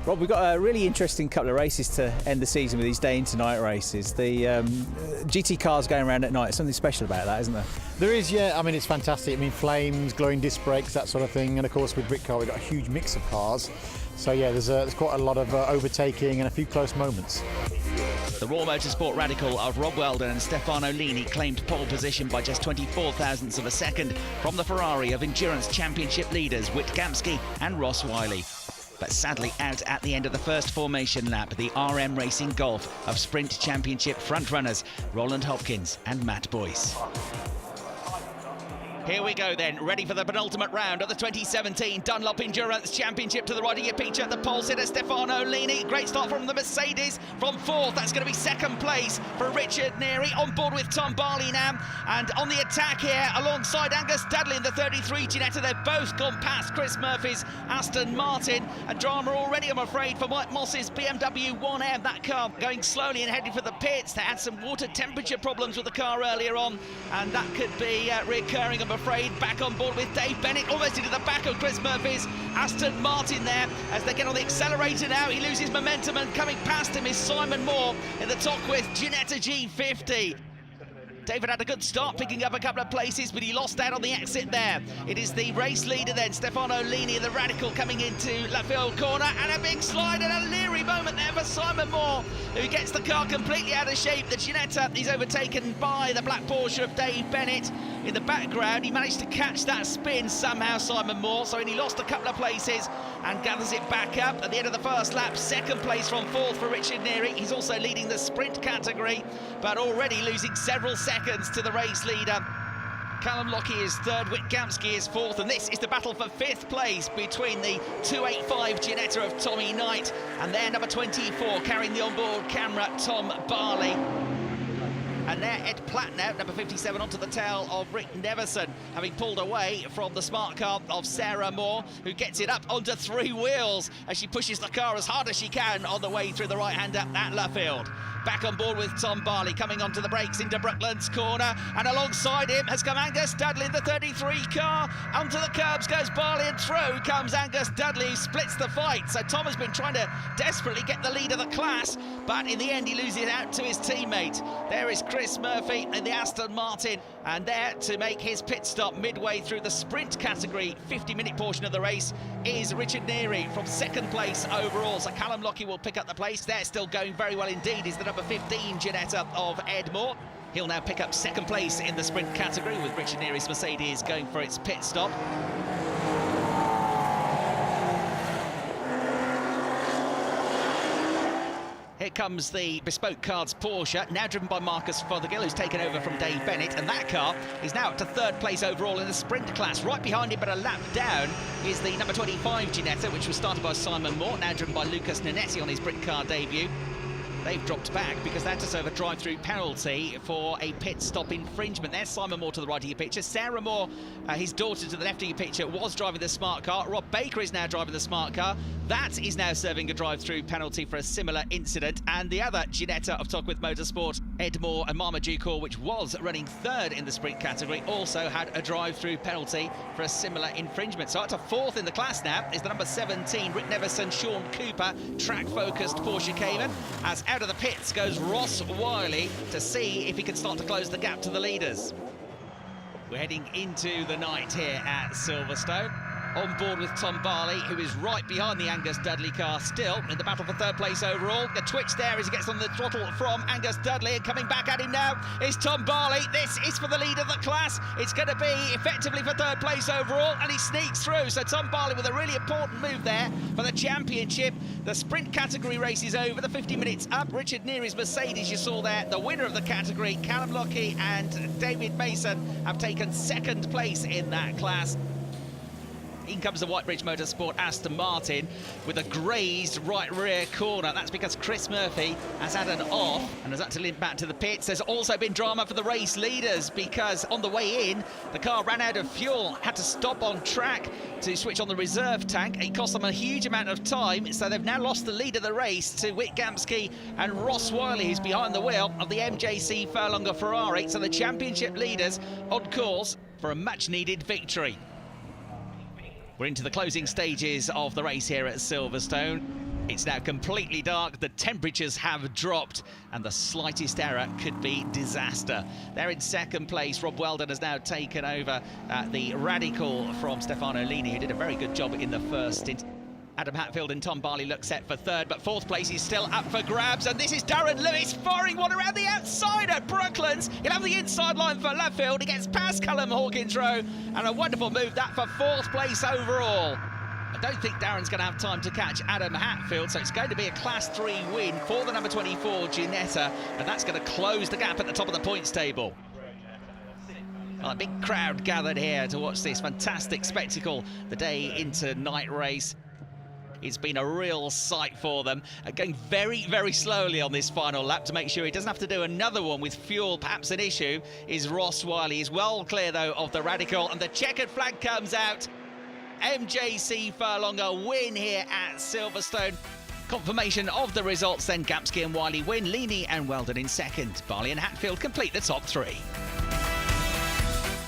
Rob, we've got a really interesting couple of races to end the season with these day into night races. The GT cars going around at night, there's something special about that, isn't there? There is, yeah. I mean, it's fantastic. I mean, flames, glowing disc brakes, that sort of thing. And of course, with Britcar, we've got a huge mix of cars. So yeah, there's quite a lot of overtaking and a few close moments. The Raw Motorsport radical of Rob Weldon and Stefano Lini claimed pole position by just 24 thousandths of a second from the Ferrari of Endurance Championship leaders Whit Gamsky and Ross Wiley. But sadly out at the end of the first formation lap, the RM Racing Golf of Sprint Championship frontrunners Roland Hopkins and Matt Boyce. Here we go then, ready for the penultimate round of the 2017 Dunlop Endurance Championship. To the right of your picture, the pole sitter Stefano Lini. Great start from the Mercedes from 4th. That's going to be 2nd place for Richard Neary, on board with Tom Barley now. And on the attack here, alongside Angus Dudley in the 33 Ginetta. They've both gone past Chris Murphy's Aston Martin. And drama already, I'm afraid, for Mike Moss's BMW 1M. That car going slowly and heading for the pits. They had some water temperature problems with the car earlier on, and that could be recurring, I'm afraid. Back on board with Dave Bennett, almost into the back of Chris Murphy's Aston Martin there. As they get on the accelerator now, he loses momentum, and coming past him is Simon Moore in the top with Ginetta G50. David had a good start, picking up a couple of places, but he lost out on the exit there. It is the race leader then, Stefano Lini, the radical, coming into Lafayette corner, and a big slide and a leery moment there for Simon Moore, who gets the car completely out of shape. The Ginetta is overtaken by the black Porsche of Dave Bennett in the background. He managed to catch that spin somehow, Simon Moore, so he lost a couple of places and gathers it back up at the end of the first lap. 2nd place from 4th for Richard Neary. He's also leading the sprint category, but already losing several seconds to the race leader. Callum Lockie is 3rd, Whit Gamsky is 4th, and this is the battle for 5th place between the 285 Ginetta of Tommy Knight and their number 24, carrying the onboard camera, Tom Barley. And there Ed Platt now, number 57, onto the tail of Rick Neverson, having pulled away from the smart car of Sarah Moore, who gets it up onto 3 wheels as she pushes the car as hard as she can on the way through the right-hander at Luffield. Back on board with Tom Barley, coming onto the brakes into Brooklands corner, and alongside him has come Angus Dudley, the 33 car. Onto the curbs goes Barley, and through comes Angus Dudley, who splits the fight. So Tom has been trying to desperately get the lead of the class, but in the end he loses out to his teammate. There is Chris Murphy in the Aston Martin, and there to make his pit stop midway through the sprint category 50-minute portion of the race is Richard Neary from 2nd place overall. So Callum Lockie will pick up the place. They're still going very well indeed. Is the number 15 Ginetta of Ed Moore. He'll now pick up 2nd place in the sprint category, with Richard Neary's Mercedes going for its pit stop. Here comes the Bespoke Cards Porsche, now driven by Marcus Fothergill, who's taken over from Dave Bennett, and that car is now up to 3rd place overall in the sprint class. Right behind him, but a lap down, is the number 25 Ginetta, which was started by Simon Moore, now driven by Lucas Nanetti on his Britcar debut. They've dropped back because they had to serve a drive-through penalty for a pit stop infringement. There's Simon Moore to the right of your picture. Sarah Moore, his daughter, to the left of your picture, was driving the smart car. Rob Baker is now driving the smart car. That is now serving a drive-through penalty for a similar incident. And the other Ginetta of Tockwith Motorsport, Ed Moore and Marmaduke, which was running 3rd in the sprint category, also had a drive-through penalty for a similar infringement. So up to 4th in the class now is the number 17, Rick Neverson, Sean Cooper, track-focused Porsche Cayman, as out of the pits goes Ross Wiley to see if he can start to close the gap to the leaders. We're heading into the night here at Silverstone. On board with Tom Barley, who is right behind the Angus Dudley car, still in the battle for third place overall. The twitch there as he gets on the throttle from Angus Dudley, and coming back at him now is Tom Barley. This is for the lead of the class. It's going to be effectively for third place overall, and he sneaks through. So Tom Barley with a really important move there for the championship. The sprint category race is over, the 50 minutes up. Richard Neary's Mercedes, you saw there, the winner of the category. Callum Lockie and David Mason have taken second place in that class. In comes the Whitebridge Motorsport Aston Martin with a grazed right rear corner. That's because Chris Murphy has had an off and has had to limp back to the pits. There's also been drama for the race leaders because on the way in, the car ran out of fuel, had to stop on track to switch on the reserve tank. It cost them a huge amount of time, so they've now lost the lead of the race to Whit Gamsky and Ross Wiley, who's behind the wheel of the MJC Furlonger Ferrari. So the championship leaders on course for a much-needed victory. We're into the closing stages of the race here at Silverstone. It's now completely dark, the temperatures have dropped, and the slightest error could be disaster. They're in second place. Rob Weldon has now taken over the Radical from Stefano Lini, who did a very good job in the first stint. Adam Hatfield and Tom Barley look set for third, but fourth place is still up for grabs, and this is Darren Lewis firing one around the outside at Brooklands. He'll have the inside line for Lovefield. He gets past Callum Hawkins Rowe, and a wonderful move that for fourth place overall. I don't think Darren's going to have time to catch Adam Hatfield, so it's going to be a Class 3 win for the number 24 Ginetta, and that's going to close the gap at the top of the points table. Well, a big crowd gathered here to watch this fantastic spectacle the day into night race. It's been a real sight for them, going very, very slowly on this final lap to make sure he doesn't have to do another one with fuel perhaps an issue, is Ross Wiley. He's well clear, though, of the Radical, and the checkered flag comes out. MJC Furlonger win here at Silverstone. Confirmation of the results, then Gamsky and Wiley win, Lini and Weldon in second. Barley and Hatfield complete the top three.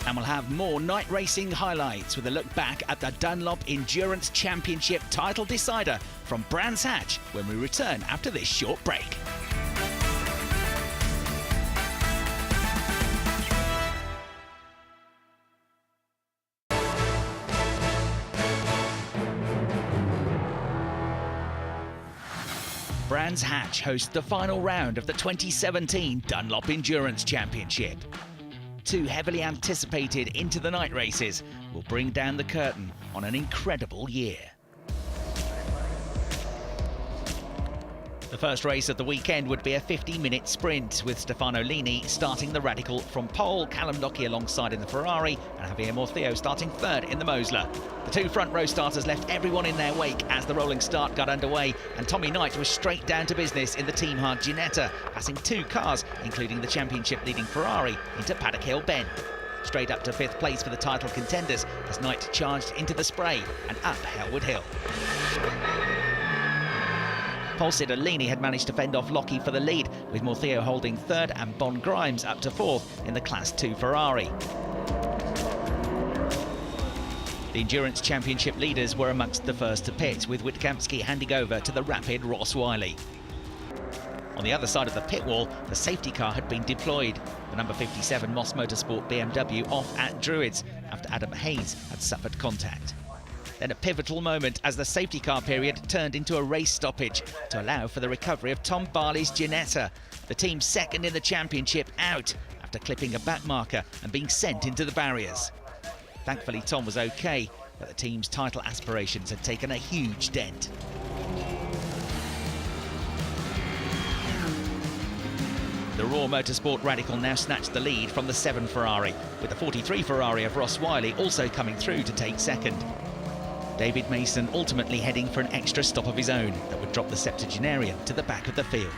And we'll have more night racing highlights with a look back at the Dunlop Endurance Championship title decider from Brands Hatch when we return after this short break. Brands Hatch hosts the final round of the 2017 Dunlop Endurance Championship. Two heavily anticipated into the night races will bring down the curtain on an incredible year. The first race of the weekend would be a 50-minute sprint, with Stefano Lini starting the Radical from pole, Callum Lockie alongside in the Ferrari, and Javier Morcillo starting third in the Mosler. The two front row starters left everyone in their wake as the rolling start got underway, and Tommy Knight was straight down to business in the Team Hard Ginetta, passing two cars, including the championship-leading Ferrari, into Paddock Hill Bend. Straight up to fifth place for the title contenders as Knight charged into the spray and up Hellwood Hill. Pole sitter Lini had managed to fend off Lockie for the lead, with Morcillo holding third and Bon Grimes up to fourth in the Class 2 Ferrari. The Endurance Championship leaders were amongst the first to pit, with Whit Gamsky handing over to the rapid Ross Wiley. On the other side of the pit wall, the safety car had been deployed. The number 57 Moss Motorsport BMW off at Druids after Adam Hayes had suffered contact. Then a pivotal moment as the safety car period turned into a race stoppage to allow for the recovery of Tom Barley's Ginetta, the team's second in the championship, out after clipping a back marker and being sent into the barriers. Thankfully, Tom was okay, but the team's title aspirations had taken a huge dent. The Raw Motorsport Radical now snatched the lead from the 7 Ferrari, with the 43 Ferrari of Ross Wiley also coming through to take second. David Mason ultimately heading for an extra stop of his own that would drop the septuagenarian to the back of the field.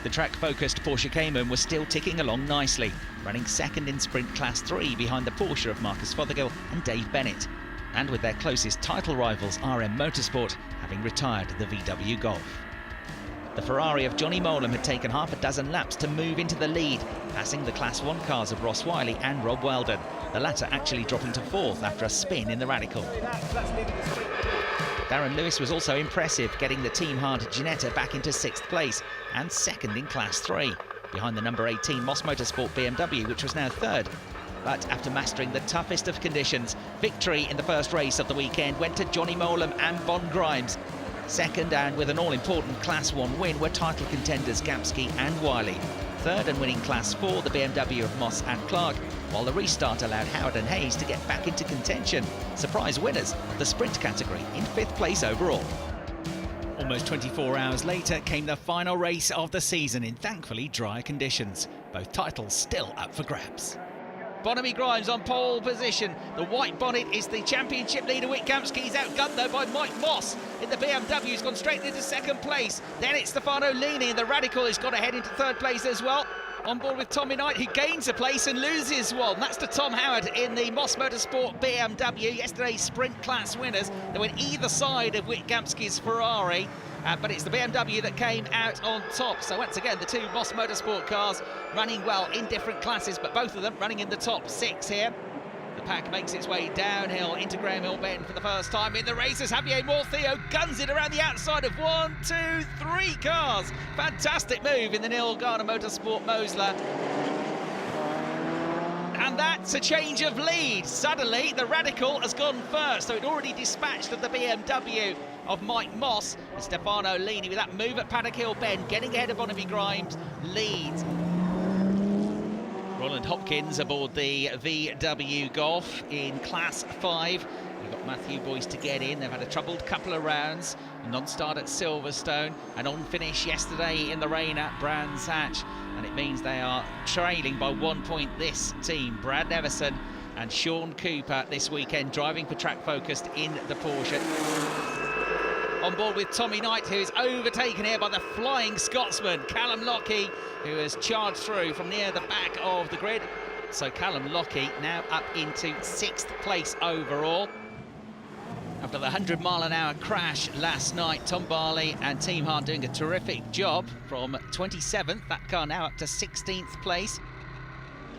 The track-focused Porsche Cayman was still ticking along nicely, running second in Sprint Class 3 behind the Porsche of Marcus Fothergill and Dave Bennett, and with their closest title rivals RM Motorsport having retired the VW Golf. The Ferrari of Johnny Molam had taken half a dozen laps to move into the lead, passing the Class 1 cars of Ross Wiley and Rob Weldon, the latter actually dropping to fourth after a spin in the Radical. Darren Lewis was also impressive, getting the Team Hard Ginetta back into sixth place and second in Class 3, behind the number 18 Moss Motorsport BMW, which was now third. But after mastering the toughest of conditions, victory in the first race of the weekend went to Johnny Molam and Bon Grimes. Second, and with an all-important Class 1 win, were title contenders Gamski and Wiley. Third and winning Class 4, the BMW of Moss and Clark, while the restart allowed Howard and Hayes to get back into contention. Surprise winners of the sprint category in 5th place overall. Almost 24 hours later came the final race of the season in thankfully dry conditions. Both titles still up for grabs. Bonamy Grimes on pole position. The white bonnet is the championship leader. Wittkamski. He's outgunned though by Mike Moss in the BMW. He's gone straight into 2nd place. Then it's Stefano Lini, and the Radical has got ahead into 3rd place as well. On board with Tommy Knight, who gains a place and loses one. That's to Tom Howard in the Moss Motorsport BMW. Yesterday's sprint class winners. They went either side of Wittkamski's Ferrari. But it's the BMW that came out on top. So once again, the two Moss Motorsport cars running well in different classes, but both of them running in the top 6 here. The pack makes its way downhill into Graham Hill Bend for the first time in the races. Javier Mortheo guns it around the outside of 1, 2, 3 cars. Fantastic move in the Neil Garner Motorsport Mosler. And that's a change of lead. Suddenly, the Radical has gone first, so it already dispatched of the BMW of Mike Moss. And Stefano Lini, with that move at Paddock Hill Bend, getting ahead of Bonamy Grimes, leads. Roland Hopkins aboard the VW Golf in Class 5. We've got Matthew Boyce to get in. They've had a troubled couple of rounds. A non-start at Silverstone, an on-finish yesterday in the rain at Brands Hatch. And it means they are trailing by 1 point, this team. Brad Neverson and Sean Cooper this weekend driving for Track Focused in the Porsche. On board with Tommy Knight, who is overtaken here by the flying Scotsman, Callum Lockie, who has charged through from near the back of the grid. So Callum Lockie now up into 6th place overall. After the 100-mile-an-hour crash last night, Tom Barley and Team Hahn doing a terrific job from 27th. That car now up to 16th place.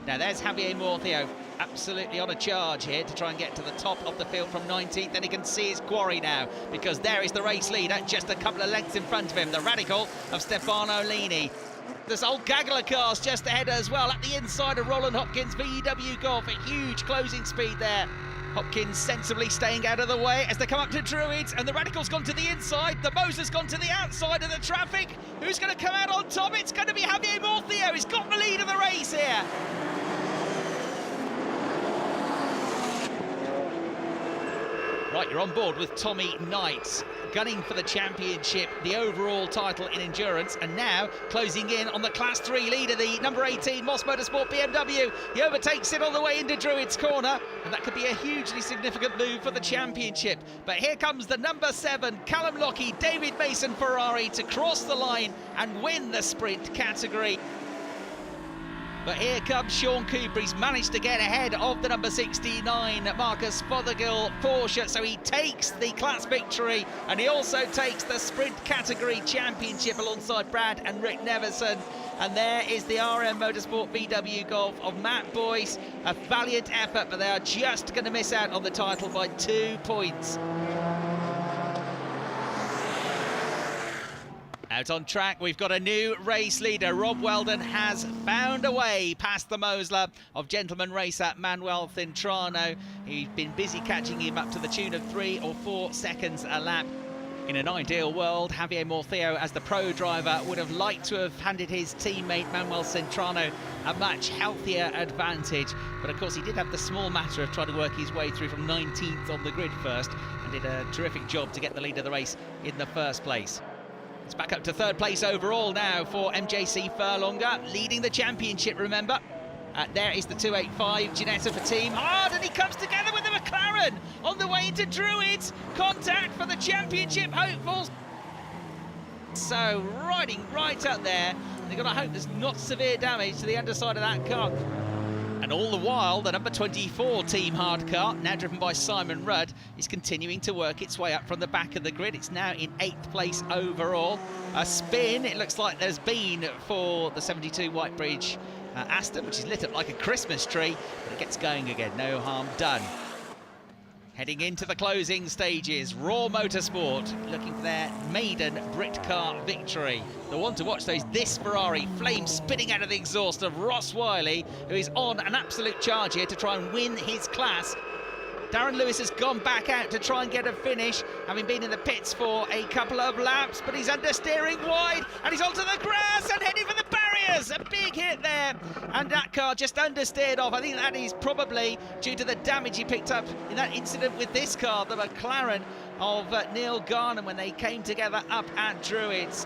Now there's Javier Mortheo, absolutely on a charge here to try and get to the top of the field from 19th. Then he can see his quarry now, because there is the race leader just a couple of lengths in front of him, the Radical of Stefano Lini. There's old gaggle of cars just ahead as well, at the inside of Roland Hopkins VW Golf. A huge closing speed there. Hopkins sensibly staying out of the way as they come up to Druids, and the Radical's gone to the inside, the Moser's gone to the outside of the traffic. Who's going to come out on top? It's going to be Javier Mortheo. He's got the lead of the race here. Right, you're on board with Tommy Knight, gunning for the championship, the overall title in endurance, and now closing in on the Class 3 leader, the number 18 Moss Motorsport BMW. He overtakes it on the way into Druids Corner, and that could be a hugely significant move for the championship. But here comes the number 7, Callum Lockie, David Mason Ferrari, to cross the line and win the sprint category. But here comes Sean Cooper. He's managed to get ahead of the number 69 Marcus Fothergill Porsche, so he takes the class victory, and he also takes the sprint category championship alongside Brad and Rick Neverson. And there is the RM Motorsport VW Golf of Matt Boyce. A valiant effort, but they are just going to miss out on the title by 2 points. Out on track, we've got a new race leader. Rob Weldon has found a way past the Mosler of gentleman racer Manuel Cintrano. He's been busy catching him up to the tune of 3 or 4 seconds a lap. In an ideal world, Javier Mortheo, as the pro driver, would have liked to have handed his teammate Manuel Cintrano a much healthier advantage. But of course, he did have the small matter of trying to work his way through from 19th on the grid first, and did a terrific job to get the lead of the race in the first place. It's back up to 3rd place overall now for MJC Furlonger, leading the championship, remember. There is the 285 Ginetta for Team Hard, and he comes together with the McLaren on the way into Druids. Contact for the championship hopefuls. So riding right up there, they've got to hope there's not severe damage to the underside of that car. And all the while, the number 24 Team Hard car, now driven by Simon Rudd, is continuing to work its way up from the back of the grid. It's now in 8th place overall. A spin, it looks like there's been for the 72 Whitebridge Aston, which is lit up like a Christmas tree, but it gets going again, no harm done. Heading into the closing stages, Raw Motorsport looking for their maiden Britcar victory. The one to watch, though, is this Ferrari, flames spitting out of the exhaust of Ross Wiley, who is on an absolute charge here to try and win his class. Darren Lewis has gone back out to try and get a finish, having been in the pits for a couple of laps, but he's understeering wide, and he's onto the grass and heading for the barriers. A big hit there, and that car just understeered off. I think that is probably due to the damage he picked up in that incident with this car, the McLaren of Neil Garner, when they came together up at Druids.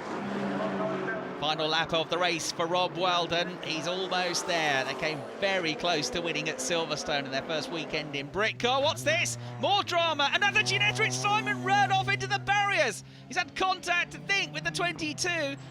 Final lap of the race for Rob Weldon. He's almost there. They came very close to winning at Silverstone in their first weekend in Britcar. What's this? More drama. Another Ginetta. Simon ran off into the barriers. He's had contact, I think, with the 22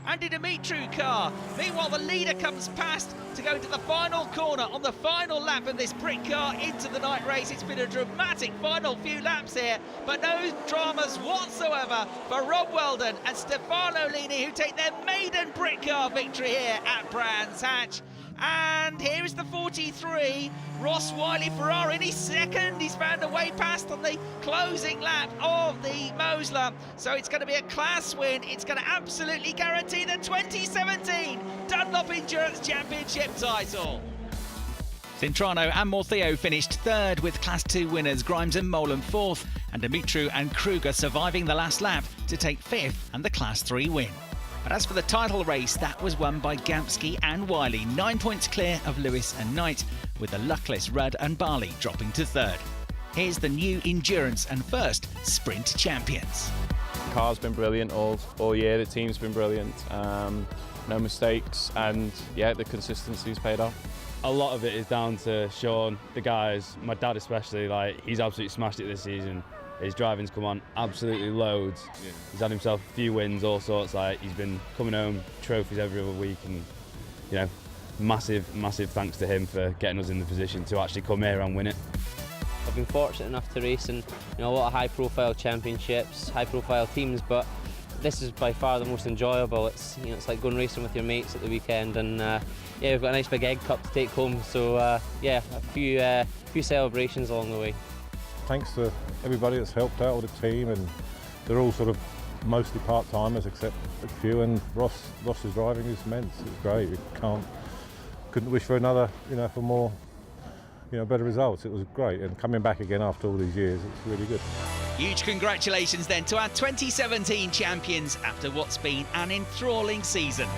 Andy Dimitru car. Meanwhile, the leader comes past to go into the final corner on the final lap of this Britcar into the night race. It's been a dramatic final few laps here, but no dramas whatsoever for Rob Weldon and Stefano Lini, who take their maiden Britcar victory here at Brands Hatch. And here is the 43, Ross Wiley Ferrari in his second. He's found a way past on the closing lap of the Mosler. So it's going to be a class win. It's going to absolutely guarantee the 2017 Dunlop Endurance Championship title. Cintrano and Mortheo finished third, with Class 2 winners Grimes and Molan fourth, and Dimitru and Kruger surviving the last lap to take fifth and the Class 3 win. But as for the title race, that was won by Gamsky and Wiley, 9 points clear of Lewis and Knight, with the luckless Rudd and Barley dropping to third. Here's the new endurance and first sprint champions. The car's been brilliant all year, the team's been brilliant, no mistakes, and yeah, the consistency's paid off. A lot of it is down to Sean, the guys, my dad especially. Like, he's absolutely smashed it this season. His driving's come on absolutely loads. Yeah. He's had himself a few wins, all sorts. Like, he's been coming home trophies every other week, and you know, massive thanks to him for getting us in the position to actually come here and win it. I've been fortunate enough to race in a lot of high-profile championships, high-profile teams, but this is by far the most enjoyable. It's it's like going racing with your mates at the weekend, and yeah, we've got a nice big egg cup to take home. So yeah, a few celebrations along the way. Thanks to everybody that's helped out, all the team, and they're all sort of mostly part-timers except a few, and Ross's driving is immense. It's great. Couldn't wish for another, for more, better results. It was great, and coming back again after all these years, it's really good. Huge congratulations then to our 2017 champions after what's been an enthralling season.